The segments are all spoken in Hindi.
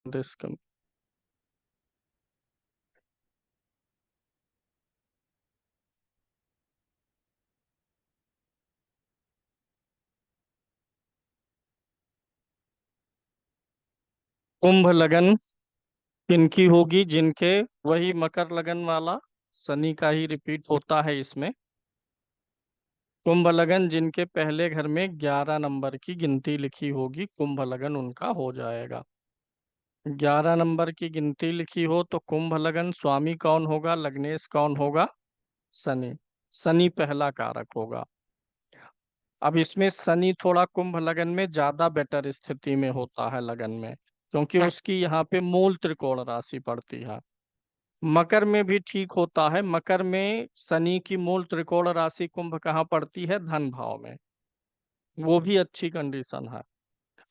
this com- कुंभ लगन किनकी होगी? जिनके, वही मकर लगन वाला शनि का ही रिपीट होता है इसमें। कुंभ लगन जिनके पहले घर में 11 नंबर की गिनती लिखी होगी, कुंभ लगन उनका हो जाएगा। 11 नंबर की गिनती लिखी हो तो कुंभ लगन, स्वामी कौन होगा? लग्नेश कौन होगा? शनि। शनि पहला कारक होगा। अब इसमें शनि थोड़ा कुंभ लगन में ज्यादा बेटर स्थिति में होता है लगन में, क्योंकि उसकी यहाँ पे मूल त्रिकोण राशि पड़ती है। मकर में भी ठीक होता है। मकर में शनि की मूल त्रिकोण राशि कुंभ कहाँ पड़ती है? धन भाव में। वो भी अच्छी कंडीशन है।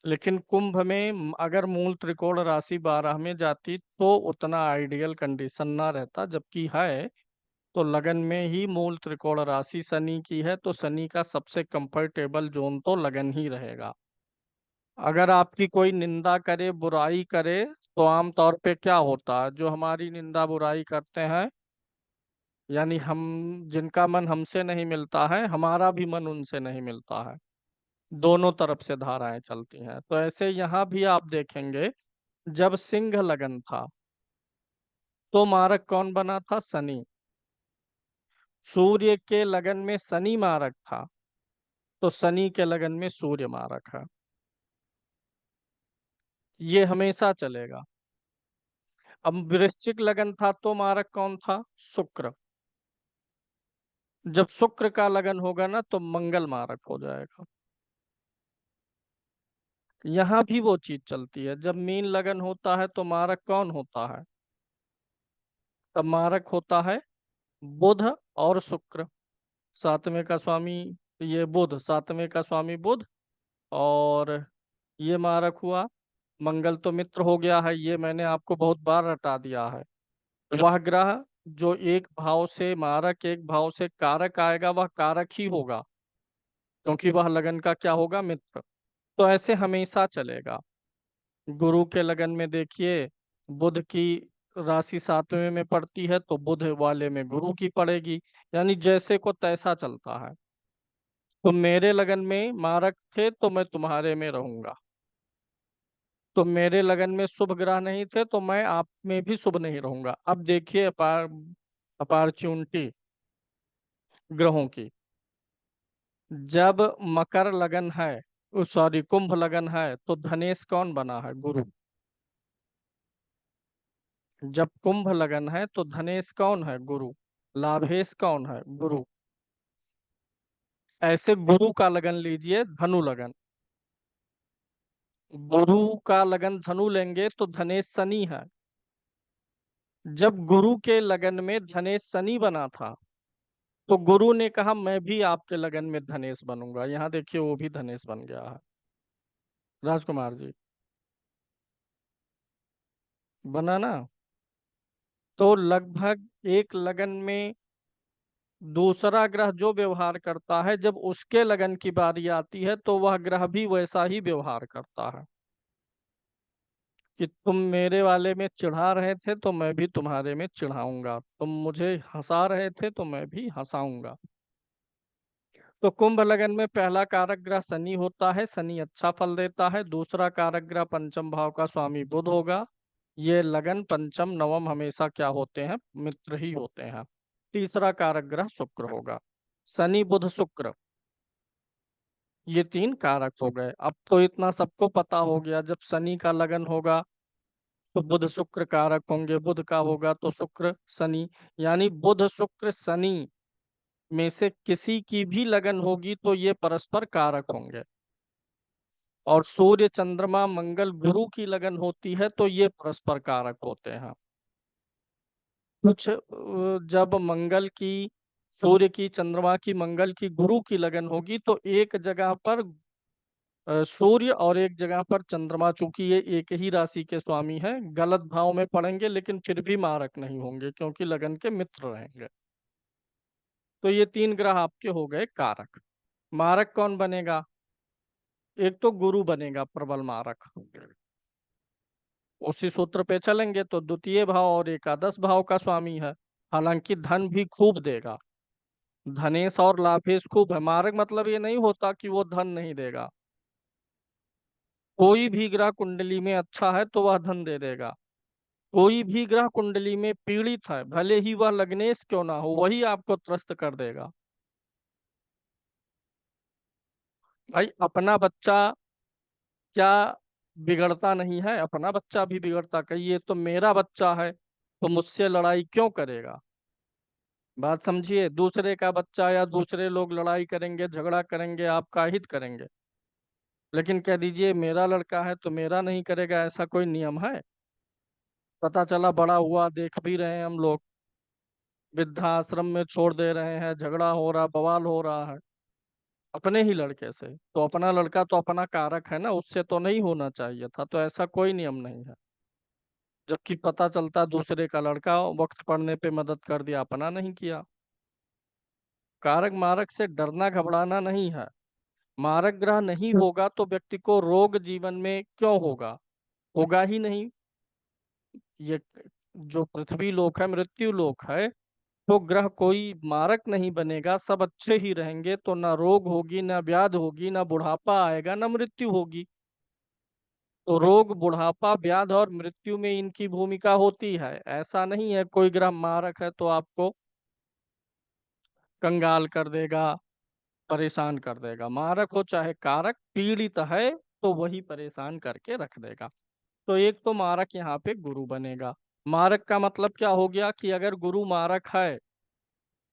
लेकिन कुंभ में अगर मूल त्रिकोण राशि 12 में जाती तो उतना आइडियल कंडीशन ना रहता, जबकि है तो लगन में ही मूल त्रिकोण राशि शनि की है, तो शनि का सबसे कंफर्टेबल जोन तो लगन ही रहेगा। अगर आपकी कोई निंदा करे, बुराई करे, तो आमतौर पे क्या होता है? जो हमारी निंदा बुराई करते हैं, यानी हम, जिनका मन हमसे नहीं मिलता है, हमारा भी मन उनसे नहीं मिलता है। दोनों तरफ से धाराएं चलती हैं। तो ऐसे यहाँ भी आप देखेंगे, जब सिंह लगन था तो मारक कौन बना था? शनि। सूर्य के लगन में शनि मारक था तो शनि के लगन में सूर्य मारक है। ये हमेशा चलेगा। अब वृश्चिक लगन था तो मारक कौन था? शुक्र। जब शुक्र का लगन होगा ना तो मंगल मारक हो जाएगा। यहाँ भी वो चीज चलती है। जब मीन लगन होता है तो मारक कौन होता है? तब मारक होता है बुध और शुक्र। सातवें का स्वामी ये बुध, सातवें का स्वामी बुध, और ये मारक हुआ। मंगल तो मित्र हो गया है, ये मैंने आपको बहुत बार रटा दिया है। वह ग्रह जो एक भाव से मारक, एक भाव से कारक आएगा, वह कारक ही होगा, क्योंकि वह लगन का क्या होगा? मित्र। तो ऐसे हमेशा चलेगा। गुरु के लगन में देखिए, बुध की राशि सातवें में पड़ती है तो बुध वाले में गुरु की पड़ेगी। यानी जैसे को तैसा चलता है। तो मेरे लगन में मारक थे तो मैं तुम्हारे में रहूंगा, तो मेरे लगन में शुभ ग्रह नहीं थे तो मैं आप में भी शुभ नहीं रहूंगा। अब देखिए अपॉर्चुनिटी ग्रहों की। जब मकर लगन है, सॉरी कुंभ लगन है, तो धनेश कौन बना है? गुरु। जब कुंभ लगन है तो धनेश कौन है? गुरु। लाभेश कौन है? गुरु। ऐसे गुरु का लगन लीजिए, धनु लगन। गुरु का लगन धनु लेंगे तो धनेश शनि है। जब गुरु के लगन में धनेश शनि बना था तो गुरु ने कहा मैं भी आपके लगन में धनेश बनूंगा। यहाँ देखिए वो भी धनेश बन गया है। राजकुमार जी, बना ना? तो लगभग एक लगन में दूसरा ग्रह जो व्यवहार करता है, जब उसके लगन की बारी आती है तो वह ग्रह भी वैसा ही व्यवहार करता है, कि तुम मेरे वाले में चिढ़ा रहे थे तो मैं भी तुम्हारे में चिढ़ाऊंगा, तुम मुझे हंसा रहे थे तो मैं भी हंसाऊंगा। तो कुंभ लगन में पहला कारक ग्रह शनि होता है। शनि अच्छा फल देता है। दूसरा कारक ग्रह पंचम भाव का स्वामी बुध होगा। ये लगन पंचम नवम हमेशा क्या होते हैं? मित्र ही होते हैं। तीसरा कारक ग्रह शुक्र होगा। शनि बुध शुक्र, ये तीन कारक हो गए। अब तो इतना सबको पता हो गया, जब शनि का लगन होगा तो बुध शुक्र कारक होंगे, बुध का होगा तो शुक्र शनि। यानी बुध शुक्र शनि में से किसी की भी लगन होगी तो ये परस्पर कारक होंगे। और सूर्य चंद्रमा मंगल गुरु की लगन होती है तो ये परस्पर कारक होते हैं। कुछ जब मंगल की, सूर्य की, चंद्रमा की, मंगल की, गुरु की लगन होगी तो एक जगह पर सूर्य और एक जगह पर चंद्रमा, चूंकि ये एक ही राशि के स्वामी हैं, गलत भाव में पड़ेंगे लेकिन फिर भी मारक नहीं होंगे, क्योंकि लगन के मित्र रहेंगे। तो ये तीन ग्रह आपके हो गए कारक। मारक कौन बनेगा? एक तो गुरु बनेगा प्रबल मारक। उसी सूत्र पे चलेंगे तो द्वितीय भाव और एकादश भाव का स्वामी है। हालांकि धन भी खूब देगा, धनेश और लाभेश खूब है। मार्ग मतलब ये नहीं होता कि वो धन नहीं देगा। कोई भी ग्रह कुंडली में अच्छा है तो वह धन दे देगा। कोई भी ग्रह कुंडली में पीड़ित है, भले ही वह लग्नेश क्यों ना हो, वही आपको त्रस्त कर देगा। भाई अपना बच्चा क्या बिगड़ता नहीं है? अपना बच्चा भी बिगड़ता, कहिए तो मेरा बच्चा है तो मुझसे लड़ाई क्यों करेगा? बात समझिए, दूसरे का बच्चा या दूसरे लोग लड़ाई करेंगे, झगड़ा करेंगे, आपका हित करेंगे, लेकिन कह दीजिए मेरा लड़का है तो मेरा नहीं करेगा, ऐसा कोई नियम है? पता चला बड़ा हुआ, देख भी रहे हैं हम लोग, वृद्धाश्रम में छोड़ दे रहे हैं, झगड़ा हो रहा, बवाल हो रहा है अपने ही लड़के से। तो अपना लड़का तो अपना कारक है ना, उससे तो नहीं होना चाहिए था, तो ऐसा कोई नियम नहीं है। जबकि पता चलता दूसरे का लड़का वक्त पड़ने पे मदद कर दिया, अपना नहीं किया। कारक मारक से डरना घबराना नहीं है। मारक ग्रह नहीं होगा तो व्यक्ति को रोग जीवन में क्यों होगा? होगा ही नहीं। ये जो पृथ्वी लोक है, मृत्यु लोक है, तो ग्रह कोई मारक नहीं बनेगा, सब अच्छे ही रहेंगे तो ना रोग होगी, ना व्याध होगी, ना बुढ़ापा आएगा, ना मृत्यु होगी। तो रोग, बुढ़ापा, व्याध और मृत्यु में इनकी भूमिका होती है। ऐसा नहीं है कोई ग्रह मारक है तो आपको कंगाल कर देगा, परेशान कर देगा। मारक हो चाहे कारक, पीड़ित है तो वही परेशान करके रख देगा। तो एक तो मारक यहाँ पे गुरु बनेगा। मारक का मतलब क्या हो गया कि अगर गुरु मारक है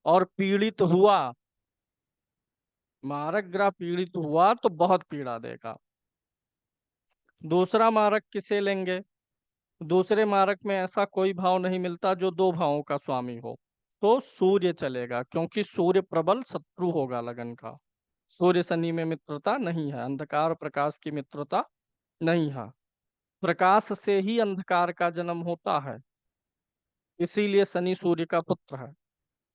और पीड़ित हुआ, मारक ग्रह पीड़ित हुआ तो बहुत पीड़ा देगा। दूसरा मारक किसे लेंगे? दूसरे मारक में ऐसा कोई भाव नहीं मिलता जो दो भावों का स्वामी हो, तो सूर्य चलेगा, क्योंकि सूर्य प्रबल शत्रु होगा लगन का। सूर्य शनि में मित्रता नहीं है, अंधकार प्रकाश की मित्रता नहीं है। प्रकाश से ही अंधकार का जन्म होता है, इसीलिए शनि सूर्य का पुत्र है।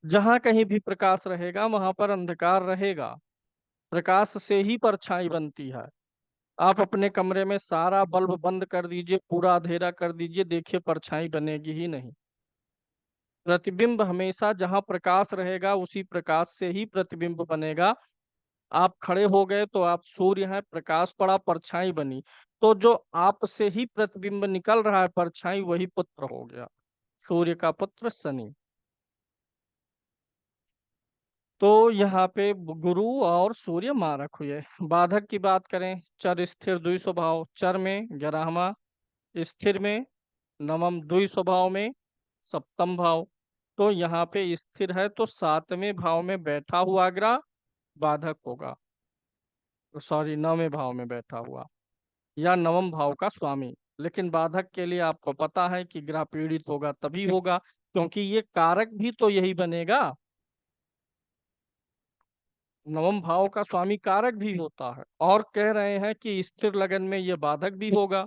जहां कहीं भी प्रकाश रहेगा वहां पर अंधकार रहेगा। प्रकाश से ही परछाई बनती है। आप अपने कमरे में सारा बल्ब बंद कर दीजिए, पूरा अंधेरा कर दीजिए, देखिए परछाई बनेगी ही नहीं। प्रतिबिंब हमेशा जहां प्रकाश रहेगा उसी प्रकाश से ही प्रतिबिंब बनेगा। आप खड़े हो गए तो आप सूर्य हैं, प्रकाश पड़ा, परछाई बनी, तो जो आप से ही प्रतिबिंब निकल रहा है, परछाई, वही पुत्र हो गया, सूर्य का पुत्र शनि। तो यहाँ पे गुरु और सूर्य मारक हुए। बाधक की बात करें, चर स्थिर द्वि स्वभाव, चर में 11वां, स्थिर में नवम, द्वि स्वभाव में सप्तम भाव। तो यहाँ पे स्थिर है तो 7वें भाव में बैठा हुआ ग्रह बाधक होगा। सॉरी, 9वें भाव में बैठा हुआ या नवम भाव का स्वामी। लेकिन बाधक के लिए आपको पता है कि ग्रह पीड़ित होगा तभी होगा, क्योंकि ये कारक भी तो यही बनेगा। नवम भाव का स्वामी कारक भी होता है, और कह रहे हैं कि स्थिर लगन में ये बाधक भी होगा।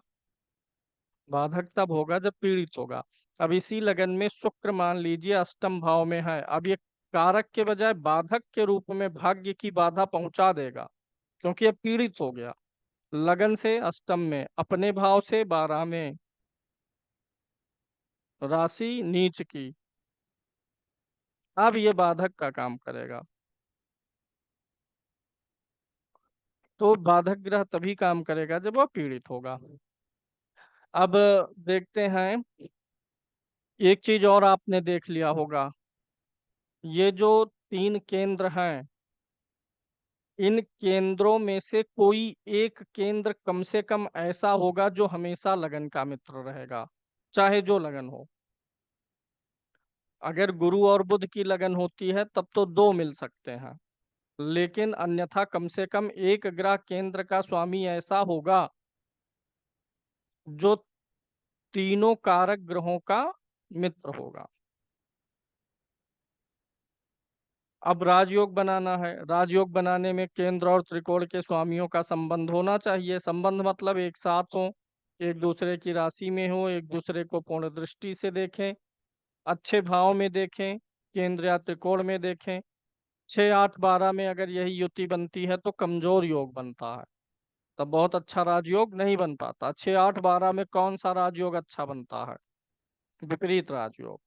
बाधक तब होगा जब पीड़ित होगा। अब इसी लगन में शुक्र मान लीजिए अष्टम भाव में है, अब ये कारक के बजाय बाधक के रूप में भाग्य की बाधा पहुंचा देगा, क्योंकि ये पीड़ित हो गया। लगन से अष्टम में, अपने भाव से 12 में, राशि नीच की, अब ये बाधक का काम करेगा। तो बाधक ग्रह तभी काम करेगा जब वह पीड़ित होगा। अब देखते हैं, एक चीज और आपने देख लिया होगा, ये जो 3 केंद्र हैं, इन केंद्रों में से कोई एक केंद्र कम से कम ऐसा होगा जो हमेशा लगन का मित्र रहेगा, चाहे जो लगन हो। अगर गुरु और बुध की लगन होती है तब तो दो मिल सकते हैं, लेकिन अन्यथा कम से कम एक ग्रह केंद्र का स्वामी ऐसा होगा जो तीनों कारक ग्रहों का मित्र होगा। अब राजयोग बनाना है, राजयोग बनाने में केंद्र और त्रिकोण के स्वामियों का संबंध होना चाहिए। संबंध मतलब एक साथ हो, एक दूसरे की राशि में हो, एक दूसरे को पूर्ण दृष्टि से देखें, अच्छे भाव में देखें, केंद्र या त्रिकोण में देखें। 6, 8, 12 में अगर यही युति बनती है तो कमजोर योग बनता है। तब बहुत अच्छा राजयोग नहीं बन पाता। 6 8 12 में कौन सा राजयोग अच्छा बनता है? विपरीत राजयोग।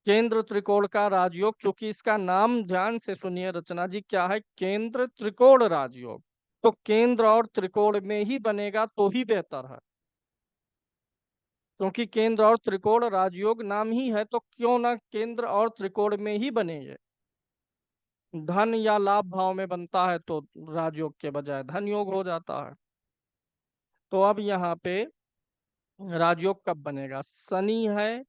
केंद्र त्रिकोण का राजयोग, चूंकि इसका नाम ध्यान से सुनिए रचना जी, क्या है? केंद्र त्रिकोण राजयोग। तो केंद्र और त्रिकोण में ही बनेगा तो ही बेहतर है, क्योंकि केंद्र और त्रिकोण राजयोग नाम ही है, तो क्यों ना केंद्र और त्रिकोण में ही बने ये। धन या लाभ भाव में बनता है तो राजयोग के बजाय धन योग हो जाता है। तो अब यहाँ पे राजयोग कब बनेगा? शनि है,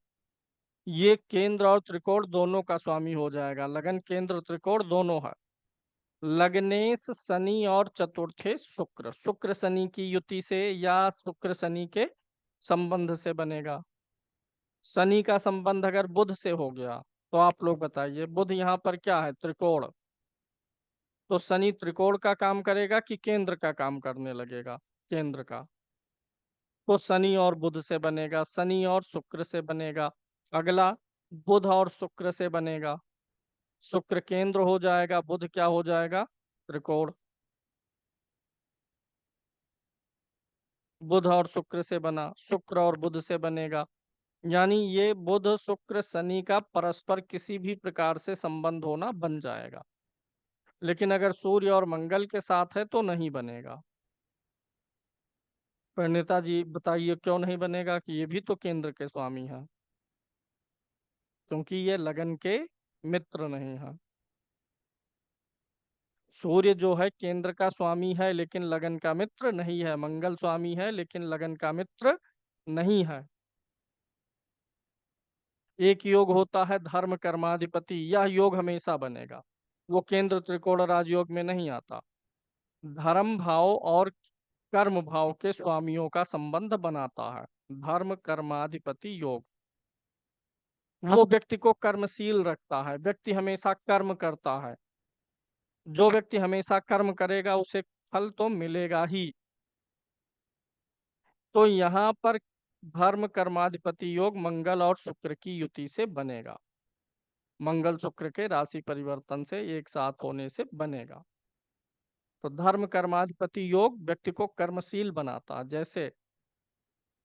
ये केंद्र और त्रिकोण दोनों का स्वामी हो जाएगा, लगन केंद्र त्रिकोण दोनों है। लग्नेश शनि और चतुर्थे शुक्र, शुक्र शनि की युति से या शुक्र शनि के संबंध से बनेगा। शनि का संबंध अगर बुध से हो गया तो आप लोग बताइए, बुध यहाँ पर क्या है? त्रिकोण। तो शनि त्रिकोण का काम करेगा कि केंद्र का काम करने लगेगा? केंद्र का। तो शनि और बुध से बनेगा, शनि और शुक्र से बनेगा। अगला बुध और शुक्र से बनेगा, शुक्र केंद्र हो जाएगा, बुध क्या हो जाएगा? त्रिकोण। बुध और शुक्र से बना, शुक्र और बुध से बनेगा, यानी ये बुध शुक्र शनि का परस्पर किसी भी प्रकार से संबंध होना बन जाएगा। लेकिन अगर सूर्य और मंगल के साथ है तो नहीं बनेगा। प्रणीता जी बताइए क्यों नहीं बनेगा? कि ये भी तो केंद्र के स्वामी हैं, क्योंकि ये लगन के मित्र नहीं है। सूर्य जो है केंद्र का स्वामी है लेकिन लगन का मित्र नहीं है, मंगल स्वामी है लेकिन लगन का मित्र नहीं है। एक योग होता है धर्म कर्माधिपति, यह योग हमेशा बनेगा, वो केंद्र त्रिकोण राजयोग में नहीं आता। धर्म भाव और कर्म भाव के स्वामियों का संबंध बनाता है धर्म कर्माधिपति योग। वो व्यक्ति को कर्मशील रखता है, व्यक्ति हमेशा कर्म करता है। जो व्यक्ति हमेशा कर्म करेगा उसे फल तो मिलेगा ही। तो यहाँ पर धर्म कर्माधिपति योग मंगल और शुक्र की युति से बनेगा, मंगल शुक्र के राशि परिवर्तन से एक साथ होने से बनेगा। तो धर्म कर्माधिपति योग व्यक्ति को कर्मशील बनाता है। जैसे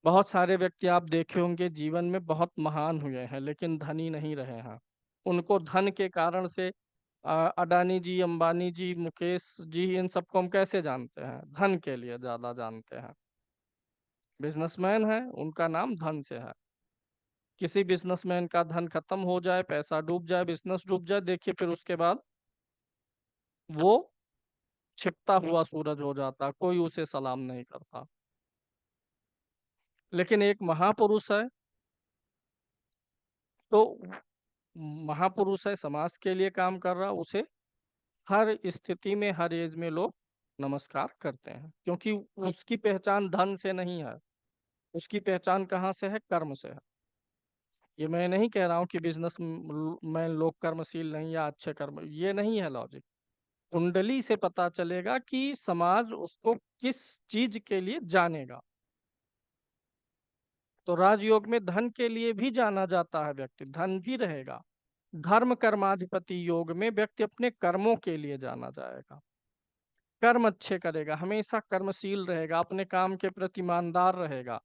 बहुत सारे व्यक्ति आप देखे होंगे जीवन में बहुत महान हुए हैं लेकिन धनी नहीं रहे हैं। उनको धन के कारण से अडानी जी, अंबानी जी, मुकेश जी, इन सबको हम कैसे जानते हैं? धन के लिए ज्यादा जानते हैं। बिजनेसमैन है, उनका नाम धन से है। किसी बिजनेसमैन का धन खत्म हो जाए, पैसा डूब जाए, बिजनेस डूब जाए, देखिए फिर उसके बाद वो छिपता हुआ सूरज हो जाता, कोई उसे सलाम नहीं करता। लेकिन एक महापुरुष है, तो महापुरुष है, समाज के लिए काम कर रहा, उसे हर स्थिति में हर एज में लोग नमस्कार करते हैं, क्योंकि उसकी पहचान धन से नहीं है, उसकी पहचान कहाँ से है? कर्म से है। ये मैं नहीं कह रहा हूँ कि बिजनेस मैन लोग कर्मशील नहीं या अच्छे कर्म, ये नहीं है लॉजिक। कुंडली से पता चलेगा कि समाज उसको किस चीज के लिए जानेगा। तो राजयोग में धन के लिए भी जाना जाता है व्यक्ति, धन भी रहेगा। धर्म कर्माधिपति योग में व्यक्ति अपने कर्मों के लिए जाना जाएगा, कर्म अच्छे करेगा, हमेशा कर्मशील रहेगा, अपने काम के प्रति ईमानदार रहेगा।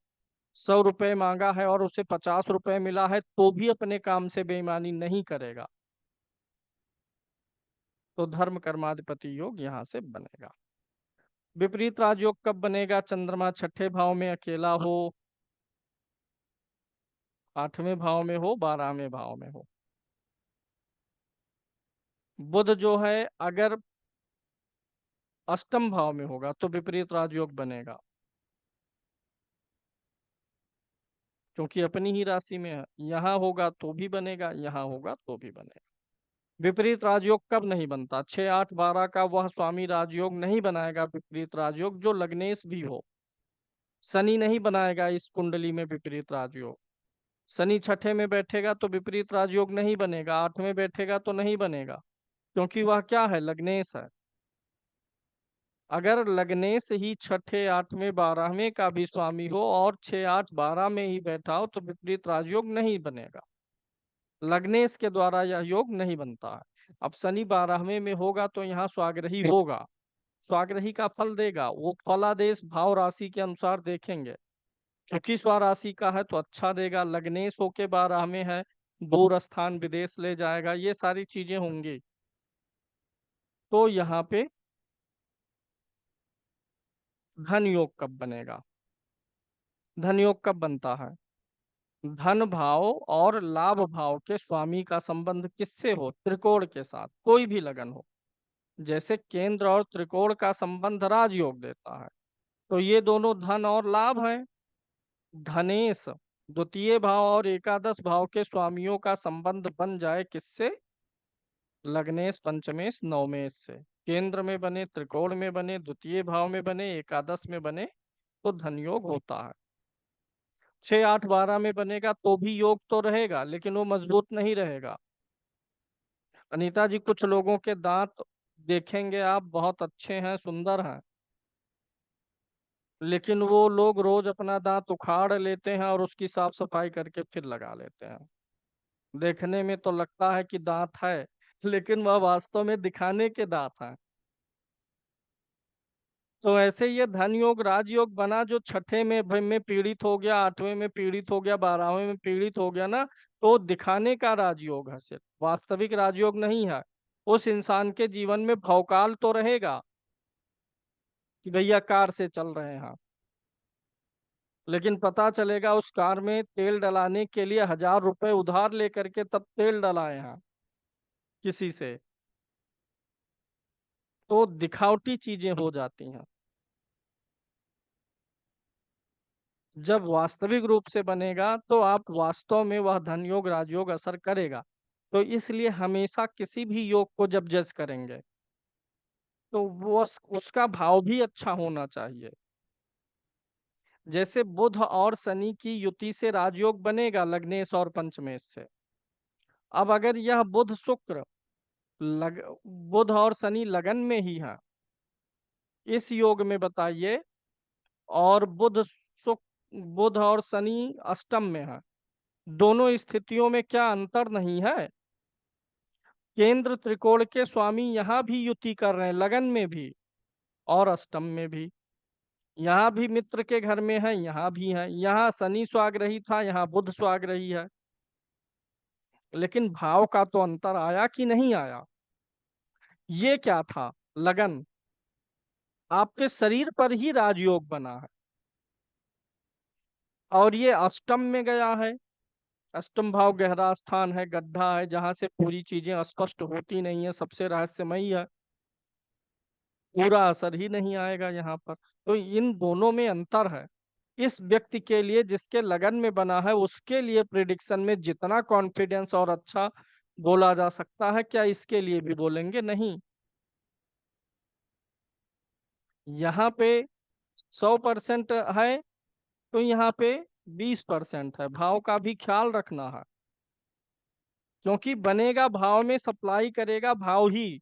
100 रुपए मांगा है और उसे 50 रुपए मिला है तो भी अपने काम से बेईमानी नहीं करेगा। तो धर्म कर्माधिपति योग यहाँ से बनेगा। विपरीत राजयोग कब बनेगा? चंद्रमा छठे भाव में अकेला हो, 8वें भाव में हो, 12वें भाव में हो। बुध जो है अगर अष्टम भाव में होगा तो विपरीत राजयोग बनेगा, क्योंकि अपनी ही राशि में है। यहाँ होगा तो भी बनेगा, यहाँ होगा तो भी बनेगा। विपरीत राजयोग कब नहीं बनता? 6 8 12 का वह स्वामी राजयोग नहीं बनाएगा विपरीत राजयोग जो लग्नेश भी हो। शनि नहीं बनाएगा इस कुंडली में विपरीत राजयोग। शनि छठे में बैठेगा तो विपरीत राजयोग नहीं बनेगा, 8वें बैठेगा तो नहीं बनेगा, क्योंकि वह क्या है? लग्नेश है। अगर लग्नेश ही छठे 8वें 12वें का भी स्वामी हो और 6 8 12 में ही बैठा हो तो विपरीत राजयोग नहीं बनेगा, लग्नेश के द्वारा यह योग नहीं बनता है। अब शनि 12वें में होगा तो यहाँ स्वाग्रही होगा, स्वाग्रही का फल देगा, वो फलादेश भाव राशि के अनुसार देखेंगे। चूंकि स्वराशि का है तो अच्छा देगा, लग्नेश होके 12 में है, दूर स्थान विदेश ले जाएगा, ये सारी चीजें होंगी। तो यहाँ पे धन योग कब बनेगा? धन योग कब बनता है? धन भाव और लाभ भाव के स्वामी का संबंध किससे हो? त्रिकोण के साथ, कोई भी लगन हो। जैसे केंद्र और त्रिकोण का संबंध राजयोग देता है, तो ये दोनों धन और लाभ है। धनेश द्वितीय भाव और एकादश भाव के स्वामियों का संबंध बन जाए किससे? लग्नेश पंचमेश नवमेश से। केंद्र में बने, त्रिकोण में बने, द्वितीय भाव में बने, एकादश में बने, तो धन योग होता है। 6 8 12 में बनेगा तो भी योग तो रहेगा, लेकिन वो मजबूत नहीं रहेगा। अनीता जी, कुछ लोगों के दांत देखेंगे आप, बहुत अच्छे हैं, सुंदर हैं, लेकिन वो लोग रोज अपना दांत उखाड़ लेते हैं और उसकी साफ सफाई करके फिर लगा लेते हैं। देखने में तो लगता है कि दांत है, लेकिन वह वास्तव में दिखाने के दांत हैं। तो ऐसे ये धन योग राजयोग बना, जो छठे में पीड़ित हो गया, आठवें में पीड़ित हो गया, 12वें में पीड़ित हो गया ना, तो दिखाने का राजयोग है, सिर्फ वास्तविक राजयोग नहीं है। उस इंसान के जीवन में भवकाल तो रहेगा कि भैया कार से चल रहे हैं, लेकिन पता चलेगा उस कार में तेल डलाने के लिए 1000 रुपए उधार लेकर के तब तेल डलाए हैं किसी से। तो दिखावटी चीजें हो जाती हैं। जब वास्तविक रूप से बनेगा तो आप वास्तव में वह धन योग राजयोग असर करेगा। तो इसलिए हमेशा किसी भी योग को जब जज करेंगे तो वो उसका भाव भी अच्छा होना चाहिए। जैसे बुध और शनि की युति से राजयोग बनेगा लग्नेश और पंचमेश से। अब अगर यह बुध शुक्र लग बुध और शनि लगन में ही है इस योग में, बताइए, और बुध और शनि अष्टम में है, दोनों स्थितियों में क्या अंतर नहीं है? केंद्र त्रिकोण के स्वामी यहाँ भी युति कर रहे हैं, लगन में भी और अष्टम में भी। यहाँ भी मित्र के घर में है, यहाँ भी है। यहाँ शनि स्वाग्रही था, यहाँ बुध स्वाग्रही है। लेकिन भाव का तो अंतर आया कि नहीं आया? ये क्या था? लगन। आपके शरीर पर ही राजयोग बना है, और ये अष्टम में गया है। अष्टम भाव गहरा स्थान है, गड्ढा है, जहां से पूरी चीजें स्पष्ट होती नहीं है, सबसे रहस्यमयी है, पूरा असर ही नहीं आएगा यहाँ पर। तो इन दोनों में अंतर है। इस व्यक्ति के लिए जिसके लगन में बना है, उसके लिए प्रिडिक्शन में जितना कॉन्फिडेंस और अच्छा बोला जा सकता है, क्या इसके लिए भी बोलेंगे? नहीं। यहाँ पे 100% है, तो यहाँ पे 20% है। भाव का भी ख्याल रखना है, क्योंकि बनेगा भाव में, सप्लाई करेगा भाव ही।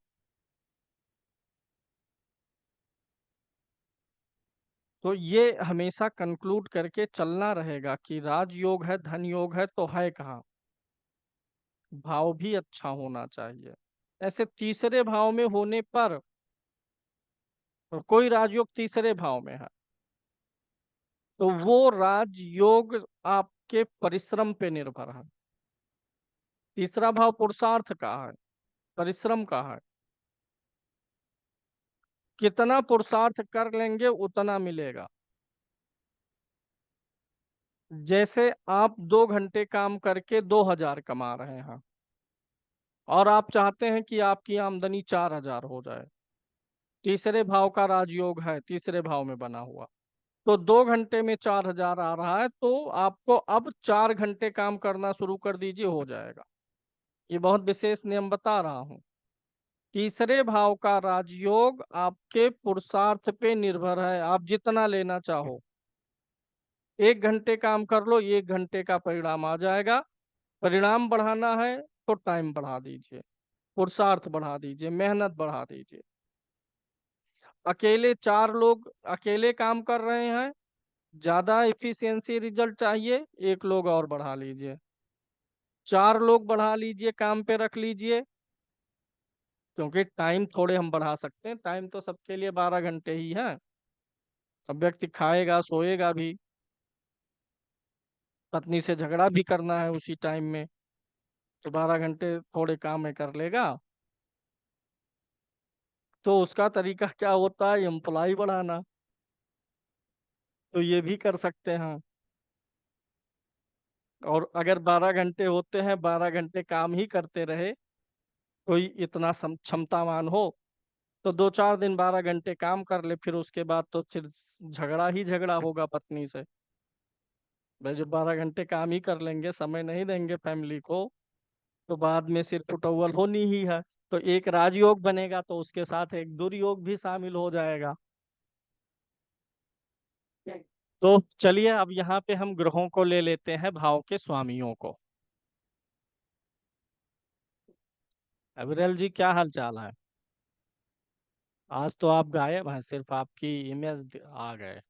तो ये हमेशा कंक्लूड करके चलना रहेगा कि राजयोग है, धन योग है, तो है कहाँ? भाव भी अच्छा होना चाहिए। ऐसे तीसरे भाव में होने पर, कोई राजयोग तीसरे भाव में है, तो वो राजयोग आपके परिश्रम पे निर्भर है। तीसरा भाव पुरुषार्थ का है, परिश्रम का है। कितना पुरुषार्थ कर लेंगे उतना मिलेगा। जैसे आप 2 घंटे काम करके 2000 कमा रहे हैं, और आप चाहते हैं कि आपकी आमदनी 4000 हो जाए। तीसरे भाव का राजयोग है, तीसरे भाव में बना हुआ, तो 2 घंटे में 4000 आ रहा है, तो आपको अब 4 घंटे काम करना शुरू कर दीजिए, हो जाएगा। ये बहुत विशेष नियम बता रहा हूँ। तीसरे भाव का राजयोग आपके पुरुषार्थ पे निर्भर है, आप जितना लेना चाहो। 1 घंटे काम कर लो, 1 घंटे का परिणाम आ जाएगा। परिणाम बढ़ाना है तो टाइम बढ़ा दीजिए, पुरुषार्थ बढ़ा दीजिए, मेहनत बढ़ा दीजिए। अकेले 4 लोग अकेले काम कर रहे हैं, ज्यादा इफिशियंसी रिजल्ट चाहिए, 1 लोग और बढ़ा लीजिए, 4 लोग बढ़ा लीजिए, काम पे रख लीजिए, क्योंकि टाइम थोड़े हम बढ़ा सकते हैं, टाइम तो सबके लिए 12 घंटे ही है। अब व्यक्ति खाएगा सोएगा भी, पत्नी से झगड़ा भी करना है उसी टाइम में, तो 12 घंटे थोड़े काम में कर लेगा। तो उसका तरीका क्या होता है, एम्प्लॉय बढ़ाना। तो ये भी कर सकते हैं। और अगर 12 घंटे होते हैं, 12 घंटे काम ही करते रहे, कोई इतना क्षमतावान हो, तो 2-4 दिन 12 घंटे काम कर ले, फिर उसके बाद तो फिर झगड़ा ही झगड़ा होगा पत्नी से। भाई जब 12 घंटे काम ही कर लेंगे, समय नहीं देंगे फैमिली को, तो बाद में सिर फुटौल होनी ही है। तो एक राजयोग बनेगा, तो उसके साथ एक दुर्योग भी शामिल हो जाएगा। तो चलिए अब यहाँ पे हम ग्रहों को ले लेते हैं, भाव के स्वामियों को। अविरल जी, क्या हाल चाल है? आज तो आप गायब हैं, सिर्फ आपकी इमेज आ गए।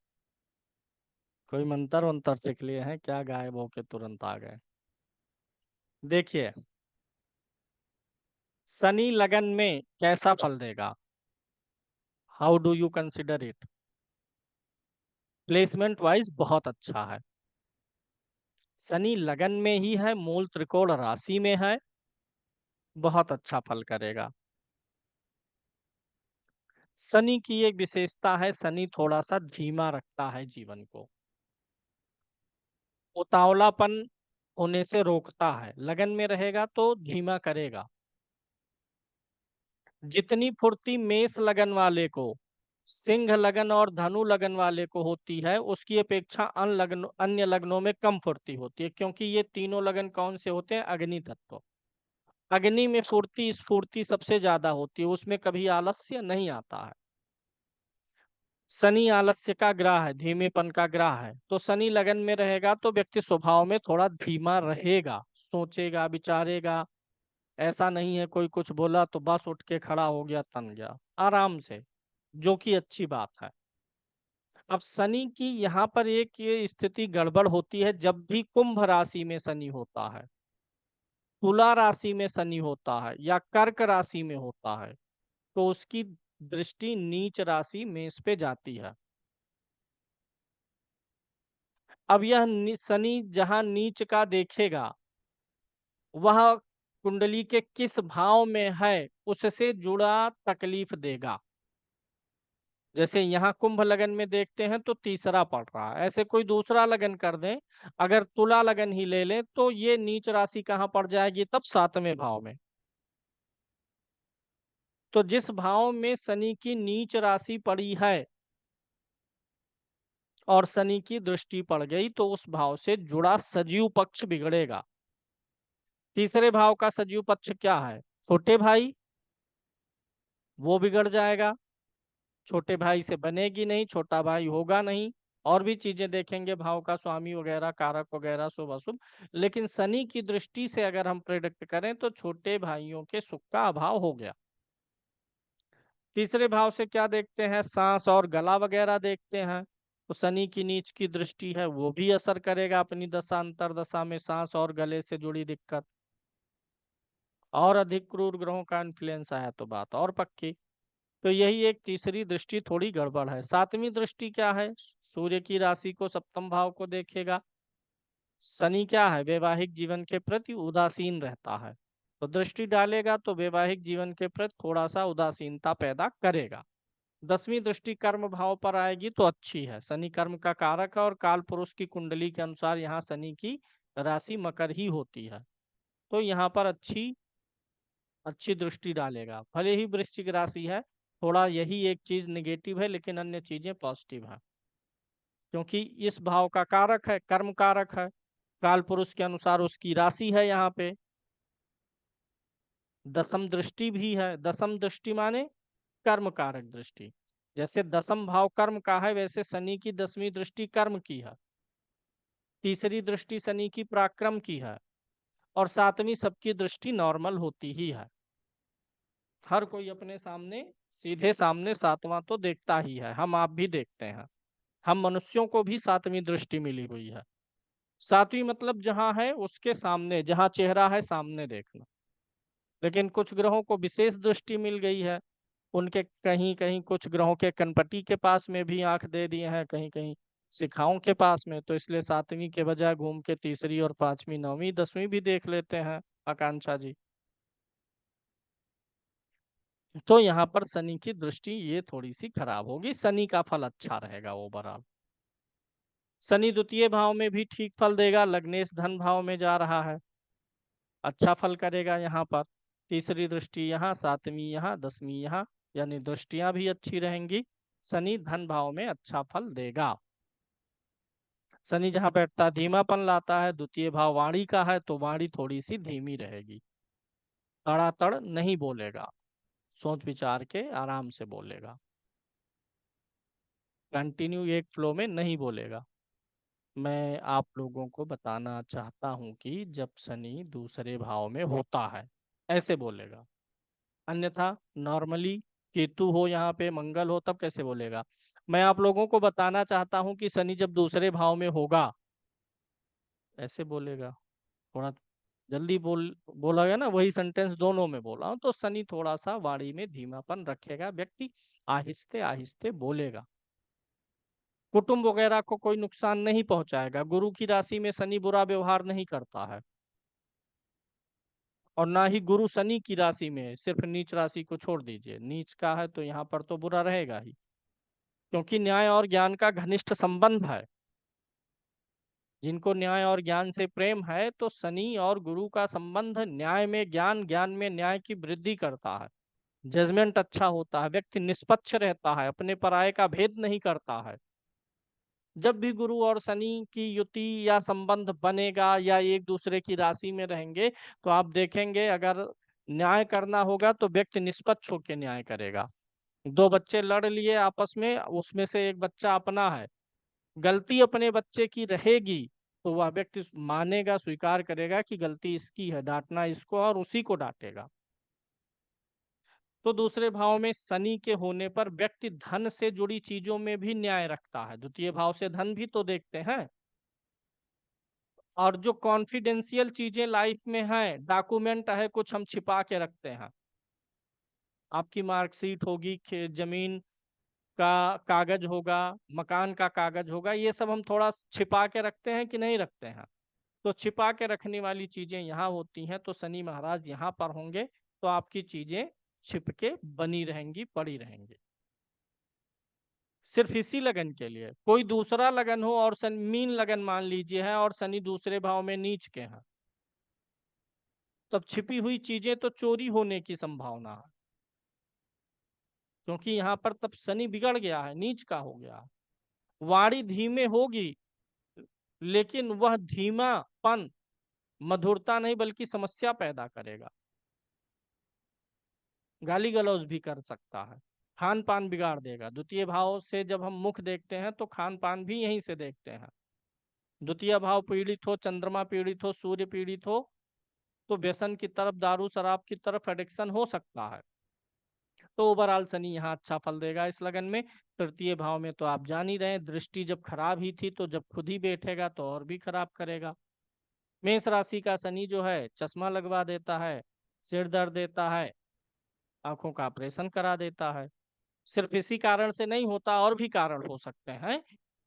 कोई मंत्र वंतर सीख लिए हैं क्या, गायब होके तुरंत आ गए? देखिए, शनि लगन में कैसा फल देगा, how do you consider it? Placement wise बहुत अच्छा है। शनि लगन में ही है, मूल त्रिकोण राशि में है, बहुत अच्छा फल करेगा। शनि की एक विशेषता है, शनि थोड़ा सा धीमा रखता है जीवन को, उतावलापन होने से रोकता है। लगन में रहेगा तो धीमा करेगा। जितनी फुर्ती मेष लगन वाले को, सिंह लगन और धनु लगन वाले को होती है, उसकी अपेक्षा अन्य लगनों में कम फुर्ती होती है, क्योंकि ये तीनों लगन कौन से होते हैं, अग्नि तत्व। अग्नि में फुर्ती स्फूर्ति सबसे ज्यादा होती है, उसमें कभी आलस्य नहीं आता है। शनि आलस्य का ग्रह है, धीमेपन का ग्रह है, तो शनि लगन में रहेगा तो व्यक्ति स्वभाव में थोड़ा धीमा रहेगा, सोचेगा विचारेगा। ऐसा नहीं है कोई कुछ बोला तो बस उठ के खड़ा हो गया, तन गया, आराम से, जो कि अच्छी बात है। अब शनि की यहाँ पर एक ये स्थिति गड़बड़ होती है, जब भी कुंभ राशि में शनि होता है, तुला राशि में शनि होता है, या कर्क राशि में होता है, तो उसकी दृष्टि नीच राशि मेष पे जाती है। अब यह शनि जहां नीच का देखेगा, वह कुंडली के किस भाव में है उससे जुड़ा तकलीफ देगा। जैसे यहाँ कुंभ लगन में देखते हैं तो तीसरा पड़ रहा है, ऐसे कोई दूसरा लगन कर दें, अगर तुला लगन ही ले लें तो ये नीच राशि कहाँ पड़ जाएगी, तब 7वें भाव में। तो जिस भाव में शनि की नीच राशि पड़ी है और शनि की दृष्टि पड़ गई, तो उस भाव से जुड़ा सजीव पक्ष बिगड़ेगा। तीसरे भाव का सजीव पक्ष क्या है, छोटे भाई, वो बिगड़ जाएगा। छोटे भाई से बनेगी नहीं, छोटा भाई होगा नहीं। और भी चीजें देखेंगे, भाव का स्वामी वगैरह, कारक वगैरह, शुभ अशुभ। लेकिन शनि की दृष्टि से अगर हम प्रेडिक्ट करें तो छोटे भाइयों के सुख का अभाव हो गया। तीसरे भाव से क्या देखते हैं, सांस और गला वगैरह देखते हैं, तो शनि की नीच की दृष्टि है, वो भी असर करेगा अपनी दशा अंतर दशा में, सांस और गले से जुड़ी दिक्कत। और अधिक क्रूर ग्रहों का इन्फ्लुएंस आया तो बात और पक्की। तो यही एक तीसरी दृष्टि थोड़ी गड़बड़ है। 7वीं दृष्टि क्या है, सूर्य की राशि को, सप्तम भाव को देखेगा। शनि क्या है, वैवाहिक जीवन के प्रति उदासीन रहता है, तो दृष्टि डालेगा तो वैवाहिक जीवन के प्रति थोड़ा सा उदासीनता पैदा करेगा। 10वीं दृष्टि कर्म भाव पर आएगी तो अच्छी है, शनि कर्म का कारक है, और काल पुरुष की कुंडली के अनुसार यहाँ शनि की राशि मकर ही होती है, तो यहाँ पर अच्छी अच्छी दृष्टि डालेगा। भले ही वृश्चिक राशि है, थोड़ा यही एक चीज निगेटिव है, लेकिन अन्य चीजें पॉजिटिव है, क्योंकि इस भाव का कारक है, कर्म कारक है, काल पुरुष के अनुसार उसकी राशि है यहाँ पे। दसम दृष्टि भी है, दसम दृष्टि माने कर्म कारक दृष्टि। जैसे दसम भाव कर्म का है, वैसे शनि की 10वीं दृष्टि कर्म की है, तीसरी दृष्टि शनि की पराक्रम की है, और 7वीं सबकी दृष्टि नॉर्मल होती ही है। हर कोई अपने सामने, सीधे सामने 7वां तो देखता ही है, हम आप भी देखते हैं। हम मनुष्यों को भी 7वीं दृष्टि मिली हुई है। 7वीं मतलब जहां है उसके सामने, जहां चेहरा है सामने देखना। लेकिन कुछ ग्रहों को विशेष दृष्टि मिल गई है, उनके कहीं कहीं कुछ ग्रहों के कनपटी के पास में भी आंख दे दिए हैं, कहीं कहीं शिखाओं के पास में, तो इसलिए सातवीं के बजाय घूम के तीसरी और पांचवी नौवीं दसवीं भी देख लेते हैं आकांक्षा जी। तो यहाँ पर शनि की दृष्टि ये थोड़ी सी खराब होगी, शनि का फल अच्छा रहेगा ओवरऑल। शनि द्वितीय भाव में भी ठीक फल देगा, लग्नेश धन भाव में जा रहा है, अच्छा फल करेगा यहाँ पर। तीसरी दृष्टि यहाँ, सातवीं यहाँ, दसवीं यहाँ, यानी दृष्टियां भी अच्छी रहेंगी। शनि धन भाव में अच्छा फल देगा। शनि जहाँ बैठता है धीमापन लाता है, द्वितीय भाव वाणी का है, तो वाणी थोड़ी सी धीमी रहेगी, तड़ातड़ नहीं बोलेगा, सोच विचार के आराम से बोलेगा, कंटिन्यू एक फ्लो में नहीं बोलेगा। मैं आप लोगों को बताना चाहता हूं कि जब शनि दूसरे भाव में होता है ऐसे बोलेगा, अन्यथा नॉर्मली केतु हो यहाँ पे, मंगल हो, तब कैसे बोलेगा। मैं आप लोगों को बताना चाहता हूं कि शनि जब दूसरे भाव में होगा ऐसे बोलेगा, थोड़ा जल्दी बोला गया ना, वही सेंटेंस दोनों में बोला हूं। तो शनि थोड़ा सा वाणी में धीमापन रखेगा, व्यक्ति आहिस्ते आहिस्ते बोलेगा, कुटुंब वगैरह को कोई नुकसान नहीं पहुंचाएगा। गुरु की राशि में शनि बुरा व्यवहार नहीं करता है, और ना ही गुरु शनि की राशि में, सिर्फ नीच राशि को छोड़ दीजिए, नीच का है तो यहाँ पर तो बुरा रहेगा ही, क्योंकि न्याय और ज्ञान का घनिष्ठ संबंध है। जिनको न्याय और ज्ञान से प्रेम है, तो शनि और गुरु का संबंध न्याय में ज्ञान, ज्ञान में न्याय की वृद्धि करता है। जजमेंट अच्छा होता है, व्यक्ति निष्पक्ष रहता है, अपने पराये का भेद नहीं करता है। जब भी गुरु और शनि की युति या संबंध बनेगा या एक दूसरे की राशि में रहेंगे, तो आप देखेंगे अगर न्याय करना होगा तो व्यक्ति निष्पक्ष होकर न्याय करेगा। दो बच्चे लड़ लिए आपस में, उसमें से एक बच्चा अपना है, गलती अपने बच्चे की रहेगी, तो वह व्यक्ति मानेगा, स्वीकार करेगा कि गलती इसकी है, डांटना इसको, और उसी को डांटेगा। तो दूसरे भाव में शनि के होने पर व्यक्ति धन से जुड़ी चीजों में भी न्याय रखता है, द्वितीय भाव से धन भी तो देखते हैं। और जो कॉन्फिडेंशियल चीजें लाइफ में हैं, डॉक्यूमेंट है कुछ, हम छिपा के रखते हैं, आपकी मार्कशीट होगी, जमीन का कागज होगा, मकान का कागज होगा, ये सब हम थोड़ा छिपा के रखते हैं कि नहीं रखते हैं। तो छिपा के रखने वाली चीजें यहाँ होती हैं, तो शनि महाराज यहाँ पर होंगे तो आपकी चीजें छिप के बनी रहेंगी, पड़ी रहेंगी। सिर्फ इसी लगन के लिए, कोई दूसरा लगन हो और शनि मीन लगन मान लीजिए है और शनि दूसरे भाव में नीच के हैं, तब छिपी हुई चीजें तो चोरी होने की संभावना है, क्योंकि यहाँ पर तब शनि बिगड़ गया है, नीच का हो गया है। वाणी धीमे होगी, लेकिन वह धीमापन मधुरता नहीं बल्कि समस्या पैदा करेगा, गाली गलौज भी कर सकता है, खान पान बिगाड़ देगा। द्वितीय भाव से जब हम मुख देखते हैं तो खान पान भी यहीं से देखते हैं। द्वितीय भाव पीड़ित हो, चंद्रमा पीड़ित हो, सूर्य पीड़ित हो, तो व्यसन की तरफ, दारू शराब की तरफ एडिक्शन हो सकता है। तो ओवरऑल शनि यहाँ अच्छा फल देगा इस लगन में। तृतीय भाव में तो आप जान ही रहे हैं, दृष्टि जब खराब ही थी, तो जब खुद ही बैठेगा तो और भी खराब करेगा। मेष राशि का शनि जो है चश्मा लगवा देता है, सिर दर्द देता है, आंखों का ऑपरेशन करा देता है। सिर्फ इसी कारण से नहीं होता, और भी कारण हो सकते हैं